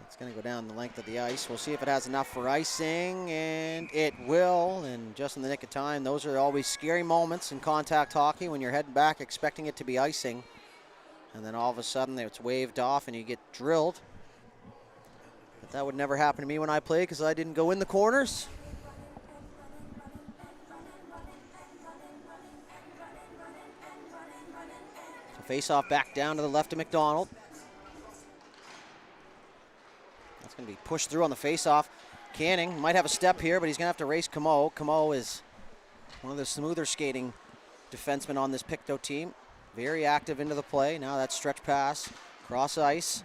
It's going to go down the length of the ice. We'll see if it has enough for icing, and it will. And just in the nick of time, those are always scary moments in contact hockey when you're heading back expecting it to be icing. And then all of a sudden it's waved off and you get drilled. But that would never happen to me when I played because I didn't go in the corners. So face off back down to the left of McDonald. That's going to be pushed through on the face-off. Canning might have a step here, but he's going to have to race Camo. Camo is one of the smoother skating defensemen on this Pictou team. Very active into the play. Now that stretch pass, cross ice.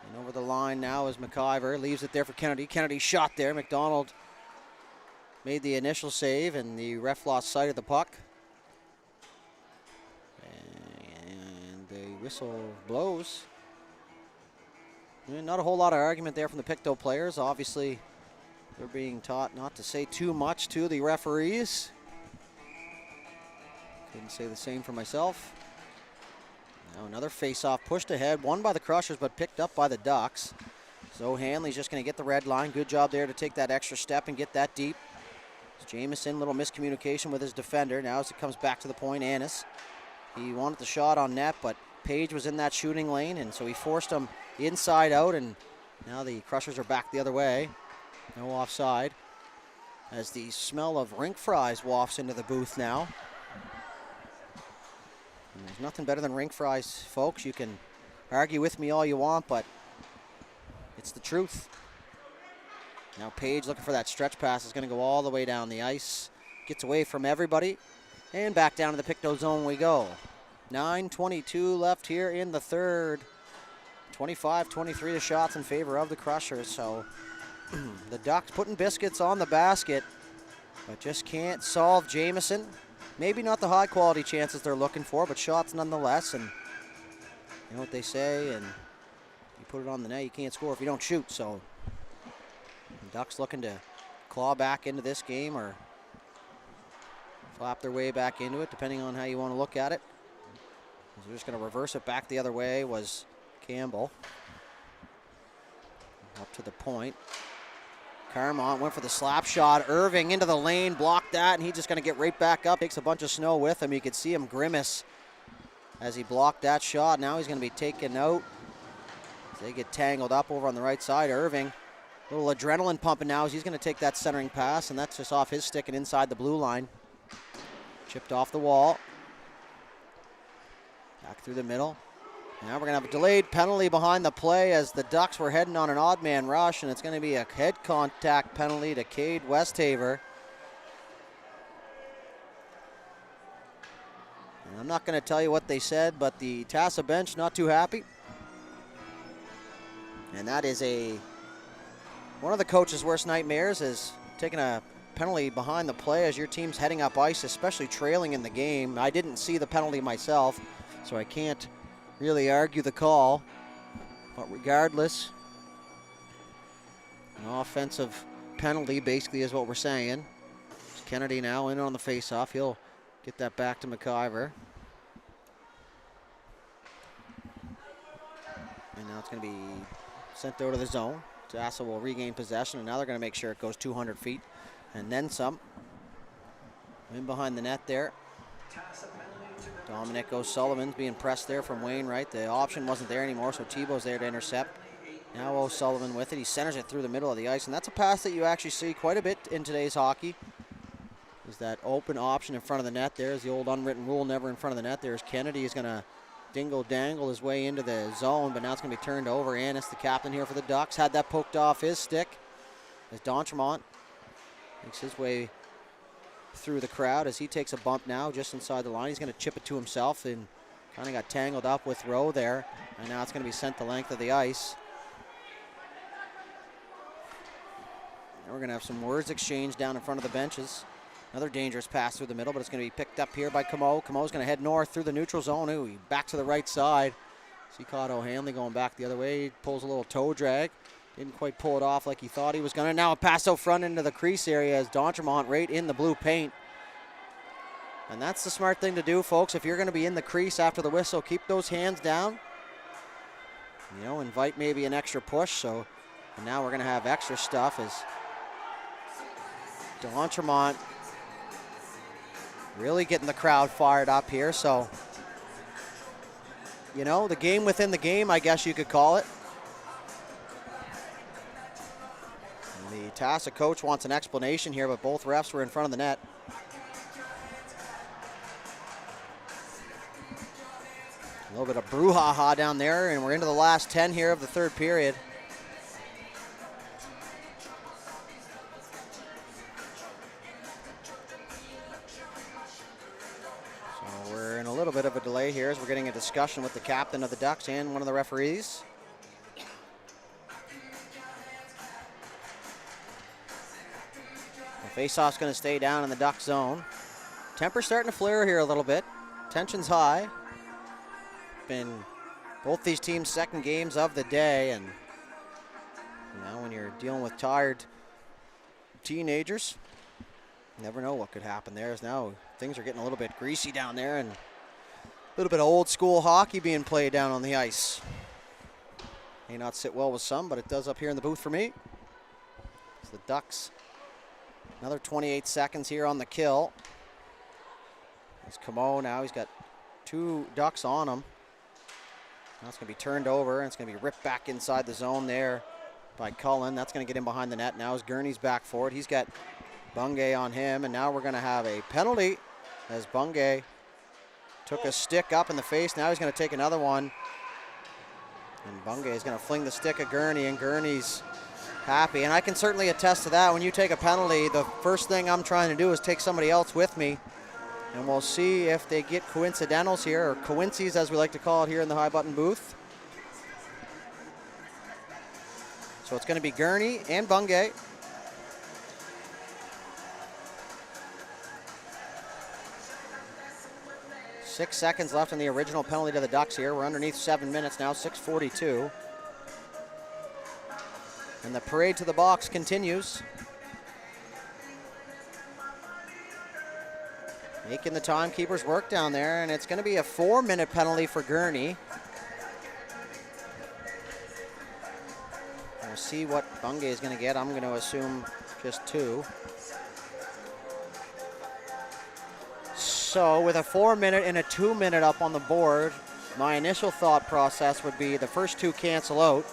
And over the line now is McIver. Leaves it there for Kennedy. Kennedy shot there. McDonald made the initial save, and the ref lost sight of the puck. And the whistle blows. Not a whole lot of argument there from the Pictou players. Obviously, they're being taught not to say too much to the referees. Couldn't say the same for myself. Now another face-off pushed ahead, won by the Crushers, but picked up by the Ducks. So Hanley's just going to get the red line. Good job there to take that extra step and get that deep. Jamieson, little miscommunication with his defender. Now as it comes back to the point, Annis. He wanted the shot on net, but Page was in that shooting lane, and so he forced him inside out, and now the Crushers are back the other way. No offside. As the smell of rink fries wafts into the booth now. And there's nothing better than rink fries, folks. You can argue with me all you want, but it's the truth. Now Page looking for that stretch pass is going to go all the way down the ice. Gets away from everybody, and back down to the Pictou zone we go. 9:22 left here in the third. 25-23 the shots in favor of the Crushers. So the Ducks putting biscuits on the basket, but just can't solve Jamieson. Maybe not the high quality chances they're looking for, but shots nonetheless. And you know what they say, and you put it on the net, you can't score if you don't shoot. So the Ducks looking to claw back into this game or flap their way back into it, depending on how you want to look at it. They're just going to reverse it back the other way was Campbell. Up to the point. Carmont went for the slap shot. Irving into the lane, blocked that, and he's just going to get right back up. Takes a bunch of snow with him. You could see him grimace as he blocked that shot. Now he's going to be taken out. They get tangled up over on the right side. Irving, a little adrenaline pumping now as he's going to take that centering pass, and that's just off his stick and inside the blue line. Chipped off the wall. Back through the middle. Now we're going to have a delayed penalty behind the play as the Ducks were heading on an odd man rush, and it's going to be a head contact penalty to Cade Westhaver. And I'm not going to tell you what they said, but the Tasa bench not too happy. And that is one of the coach's worst nightmares, is taking a penalty behind the play as your team's heading up ice, especially trailing in the game. I didn't see the penalty myself, so I can't really argue the call. But regardless, an offensive penalty basically is what we're saying. Kennedy now in on the faceoff. He'll get that back to McIver. And now it's going to be sent out of the zone. Tasa will regain possession, and now they're going to make sure it goes 200 feet and then some. In behind the net there. Dominic O'Sullivan's being pressed there from Wainwright. The option wasn't there anymore, so Tebow's there to intercept. Now O'Sullivan with it. He centers it through the middle of the ice, and that's a pass that you actually see quite a bit in today's hockey. Is that open option in front of the net. There's the old unwritten rule, never in front of the net. There's Kennedy is going to dingle-dangle his way into the zone, but now it's going to be turned over. Annis, the captain here for the Ducks, had that poked off his stick as D'Entremont makes his way through the crowd as he takes a bump now just inside the line. He's going to chip it to himself and kind of got tangled up with Rowe there, and now it's going to be sent the length of the ice. And we're going to have some words exchanged down in front of the benches. Another dangerous pass through the middle, but it's going to be picked up here by Comeau. Comeau's going to head north through the neutral zone. Ooh, back to the right side. See caught O'Hanley going back the other way. He pulls a little toe drag. Didn't quite pull it off like he thought he was going to. Now a pass out front into the crease area as D'Entremont right in the blue paint. And that's the smart thing to do, folks. If you're going to be in the crease after the whistle, keep those hands down. You know, invite maybe an extra push. So, and now we're going to have extra stuff as D'Entremont really getting the crowd fired up here. So, you know, the game within the game, I guess you could call it. And the Tasa coach wants an explanation here, but both refs were in front of the net. A little bit of brouhaha down there, and we're into the last 10 here of the third period. So we're in a little bit of a delay here as we're getting a discussion with the captain of the Ducks and one of the referees. The faceoff's going to stay down in the Duck zone. Temper's starting to flare here a little bit. Tension's high. Been both these teams' second games of the day, and you know, when you're dealing with tired teenagers, you never know what could happen there. As now things are getting a little bit greasy down there, and a little bit of old school hockey being played down on the ice. May not sit well with some, but it does up here in the booth for me. It's the Ducks. Another 28 seconds here on the kill. It's Comeau now. He's got two Ducks on him. Now it's going to be turned over, and it's going to be ripped back inside the zone there by Cullen. That's going to get him behind the net. Now as Gurney's back forward, he's got Bungay on him, and now we're going to have a penalty as Bungay took a stick up in the face. Now he's going to take another one, and Bungay is going to fling the stick at Gurney, and Gurney's happy. And I can certainly attest to that. When you take a penalty, the first thing I'm trying to do is take somebody else with me. And we'll see if they get coincidentals here, or coincies as we like to call it here in the high button booth. So it's going to be Gurney and Bungay. Six seconds left on the original penalty to the Ducks here. We're underneath 7 minutes now, 6:42. And the parade to the box continues. Making the timekeepers work down there, and it's going to be a 4-minute penalty for Gurney. We'll see what Bungay is going to get. I'm going to assume just 2. So with a 4-minute and a 2-minute up on the board, my initial thought process would be the first 2 cancel out,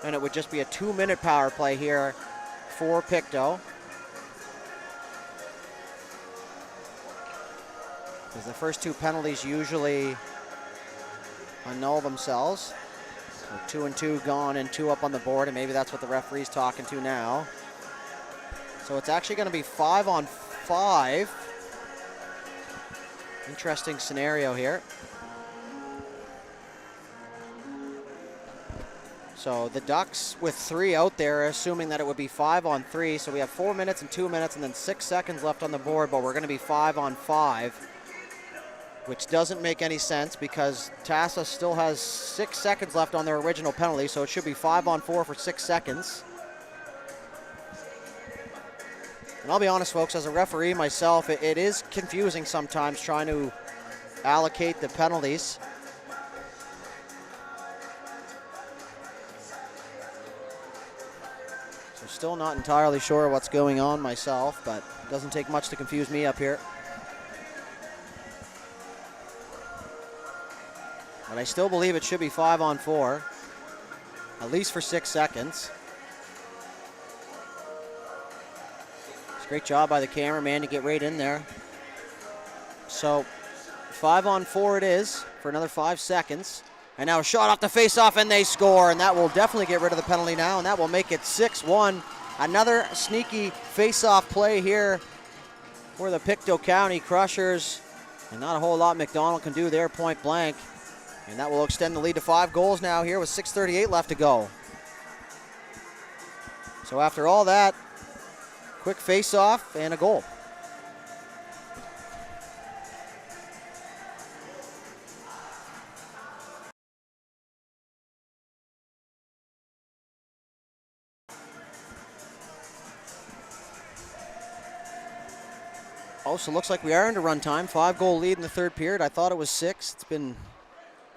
and it would just be a 2-minute power play here for Pictou. Because the first 2 penalties usually annul themselves. So 2 and 2 gone and 2 up on the board, and maybe that's what the referee's talking to now. So it's actually going to be 5 on 5. Interesting scenario here. So the Ducks with 3 out there, assuming that it would be 5 on 3. So we have 4 minutes and 2 minutes and then 6 seconds left on the board, but we're going to be 5 on 5, which doesn't make any sense because Tasa still has 6 seconds left on their original penalty, so it should be 5 on 4 for 6 seconds. And I'll be honest, folks, as a referee myself, it is confusing sometimes trying to allocate the penalties. So still not entirely sure what's going on myself, but it doesn't take much to confuse me up here. But I still believe it should be 5 on 4, at least for 6 seconds. Great job by the cameraman to get right in there. So 5 on 4 it is for another 5 seconds. And now a shot off the face-off, and they score. And that will definitely get rid of the penalty now, and that will make it 6-1. Another sneaky face-off play here for the Pictou County Crushers. And not a whole lot McDonald can do there, point blank. And that will extend the lead to 5 goals now here with 6:38 left to go. So after all that, quick face-off and a goal. Oh, so it looks like we are into run time. 5-goal lead in the third period. I thought it was 6. It's been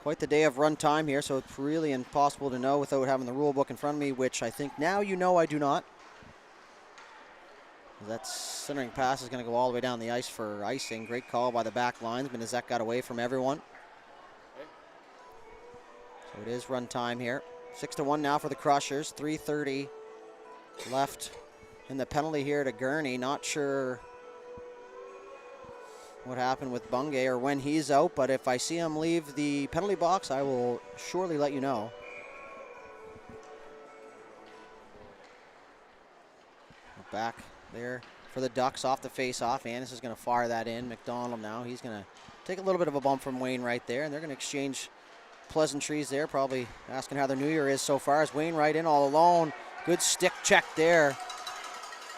quite the day of run time here, so it's really impossible to know without having the rule book in front of me, which I think now you know I do not. That centering pass is going to go all the way down the ice for icing. Great call by the back linesman as that got away from everyone. So it is run time here. 6-1 now for the Crushers. 3:30 left in the penalty here to Gurney. Not sure what happened with Bungay or when he's out, but if I see him leave the penalty box, I will surely let you know. Back there for the Ducks off the face-off. Annis is going to fire that in. McDonald now, he's going to take a little bit of a bump from Wayne right there, and they're going to exchange pleasantries there, probably asking how their new year is so far. As Wayne right in all alone. Good stick check there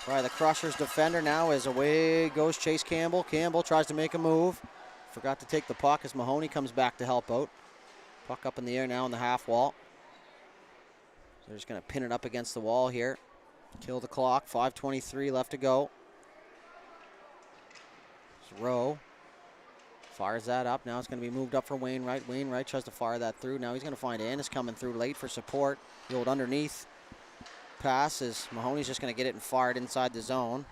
by the Crushers defender. Now as away goes Chase Campbell. Campbell tries to make a move. Forgot to take the puck as Mahoney comes back to help out. Puck up in the air now on the half wall. So they're just going to pin it up against the wall here. Kill the clock. 5:23 left to go. Rowe fires that up. Now it's going to be moved up for Wainwright. Wainwright tries to fire that through. Now he's going to find Annis coming through late for support. The old underneath pass is Mahoney's just going to get it and fire it inside the zone.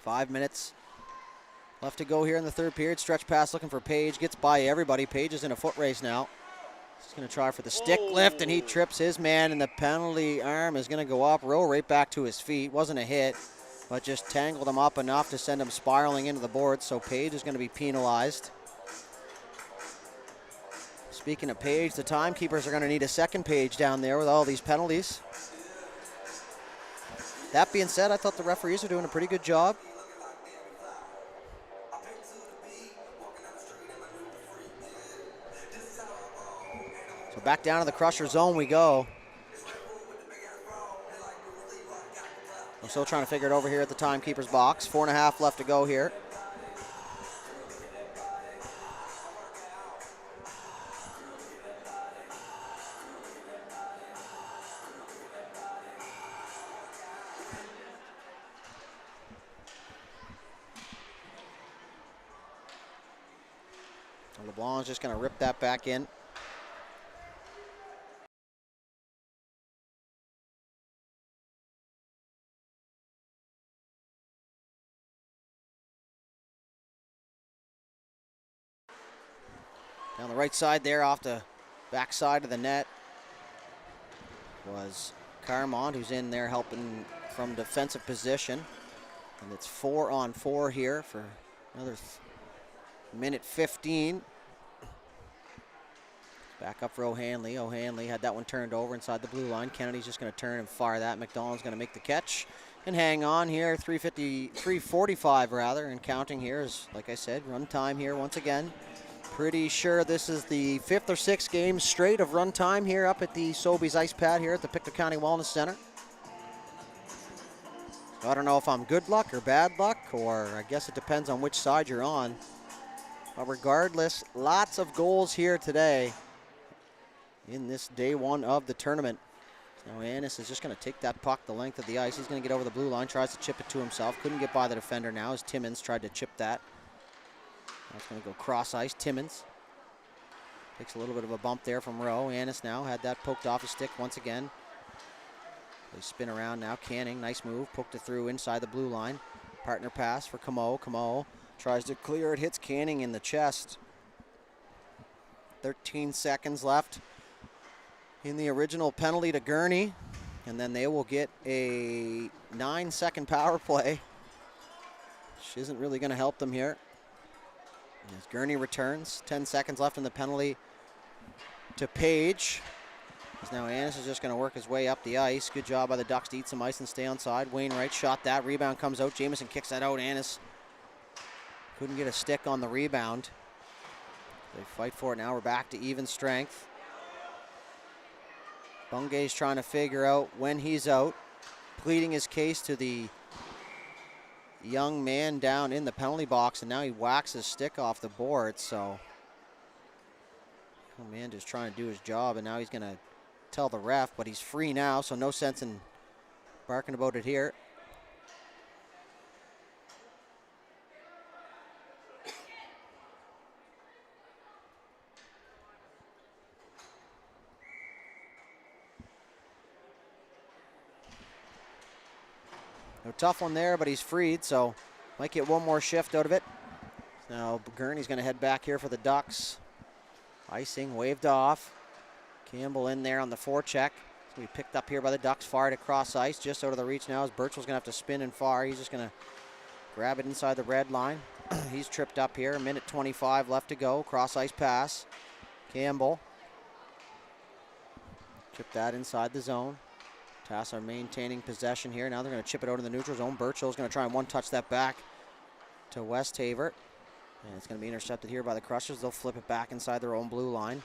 5 minutes left to go here in the third period. Stretch pass looking for Page. Gets by everybody. Page is in a foot race now. He's going to try for the stick lift, and he trips his man, and the penalty arm is going to go up. Rowe right back to his feet. Wasn't a hit, but just tangled him up enough to send him spiraling into the board, so Page is going to be penalized. Speaking of Page, the timekeepers are going to need a second Page down there with all these penalties. That being said, I thought the referees are doing a pretty good job. So back down to the Crusher zone we go. I'm still trying to figure it over here at the timekeeper's box. 4.5 left to go here. And LeBlanc's just going to rip that back in. Down the right side there, off the back side of the net, was Carmont, who's in there helping from defensive position. And it's 4-on-4 here for another minute 15. Back up for O'Hanley. O'Hanley had that one turned over inside the blue line. Kennedy's just going to turn and fire that. McDonald's going to make the catch and hang on here. 3:45 rather, and counting here is, like I said, run time here once again. Pretty sure this is the 5th or 6th game straight of run time here up at the Sobeys Ice Pad here at the Pictou County Wellness Center. So I don't know if I'm good luck or bad luck, or I guess it depends on which side you're on. But regardless, lots of goals here today in this day one of the tournament. Now Annis is just going to take that puck the length of the ice. He's going to get over the blue line, tries to chip it to himself. Couldn't get by the defender now as Timmins tried to chip that. That's going to go cross ice. Timmins takes a little bit of a bump there from Rowe. Annis now had that poked off his stick once again. They spin around now. Canning, nice move. Poked it through inside the blue line. Partner pass for Camo. Camo tries to clear it. Hits Canning in the chest. 13 seconds left in the original penalty to Gurney, and then they will get a 9-second power play, which isn't really going to help them here. As Gurney returns, 10 seconds left in the penalty to Page. As now Annis is just going to work his way up the ice. Good job by the Ducks to eat some ice and stay on side. Wainwright shot that. Rebound comes out. Jamieson kicks that out. Annis couldn't get a stick on the rebound. They fight for it now. We're back to even strength. Bungay's trying to figure out when he's out, pleading his case to the young man down in the penalty box, and now he whacks his stick off the board. So, oh man, just trying to do his job, and now he's going to tell the ref, but he's free now, so no sense in barking about it here. No tough one there, but he's freed, so might get one more shift out of it. Now Gurney's going to head back here for the Ducks. Icing waved off. Campbell in there on the forecheck. So we picked up here by the Ducks, fired across ice, just out of the reach now as Birchall's going to have to spin and fire. He's just going to grab it inside the red line. He's tripped up here. 1:25 left to go. Cross ice pass. Campbell. Chip that inside the zone. Tasa maintaining possession here. Now they're going to chip it out in the neutral zone. Birchall's going to try and one-touch that back to Westhaver. And it's going to be intercepted here by the Crushers. They'll flip it back inside their own blue line.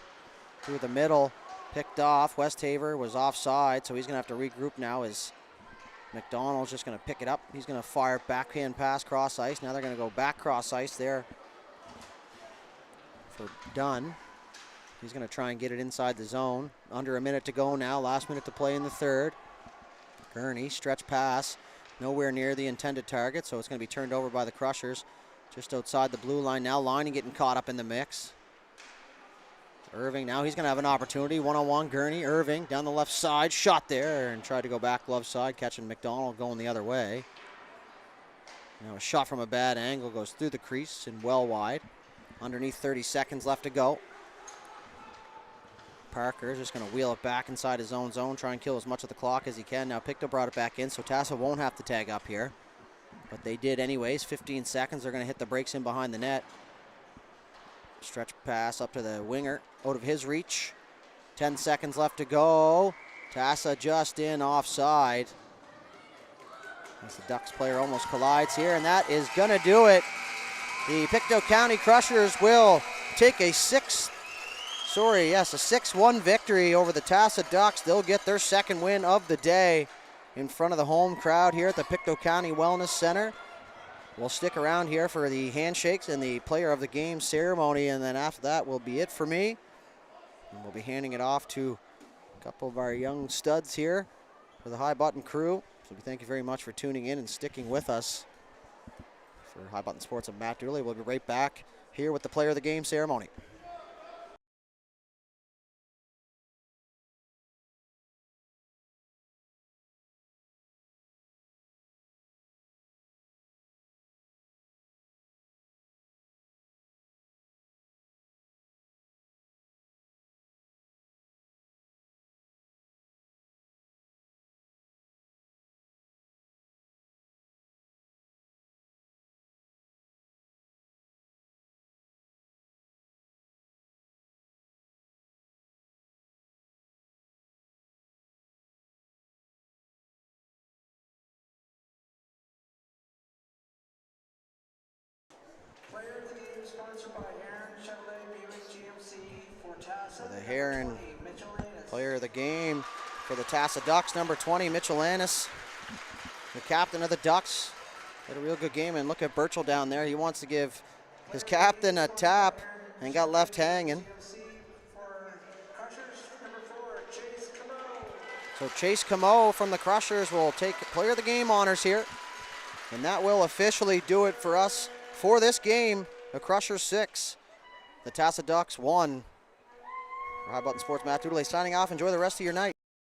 Through the middle, picked off. Westhaver was offside, so he's going to have to regroup now as McDonald's just going to pick it up. He's going to fire backhand pass cross ice. Now they're going to go back cross ice there for Dunn. He's going to try and get it inside the zone. Under a minute to go now. Last minute to play in the third. Gurney, stretch pass. Nowhere near the intended target, so it's going to be turned over by the Crushers. Just outside the blue line now. Lining getting caught up in the mix. Irving now, he's going to have an opportunity. One-on-one, Gurney, Irving down the left side. Shot there and tried to go back glove side, catching McDonald going the other way. Now a shot from a bad angle goes through the crease and well wide. Underneath 30 seconds left to go. Parker is just going to wheel it back inside his own zone, try and kill as much of the clock as he can. Now Pictou brought it back in, so Tasa won't have to tag up here. But they did anyways. 15 seconds, they're going to hit the brakes in behind the net. Stretch pass up to the winger, out of his reach. 10 seconds left to go. Tasa just in offside. As the Ducks player almost collides here, and that is going to do it. The Pictou County Crushers will take a 6-1 victory over the Tasa Ducks. They'll get their second win of the day in front of the home crowd here at the Pictou County Wellness Center. We'll stick around here for the handshakes and the player of the game ceremony, and then after that will be it for me. And we'll be handing it off to a couple of our young studs here for the High Button crew. So we thank you very much for tuning in and sticking with us. For High Button Sports, I'm Matt Dooley. We'll be right back here with the player of the game ceremony. sponsored by Aaron Chevrolet Buick GMC for Tasa. For the number Heron 20, Mitchell Annis. player of the game for the Tasa Ducks, number 20, Mitchell Annis, the captain of the Ducks. Had a real good game, and look at Birchall down there. He wants to give his captain a tap and got left hanging. GMC for Crushers, number 4, Chase Camo. So Chase Camo from the Crushers will take player of the game honors here. And that will officially do it for us for this game. The Crushers 6, the Tasa Ducks 1. High Button Sports, Matt Doodley signing off. Enjoy the rest of your night.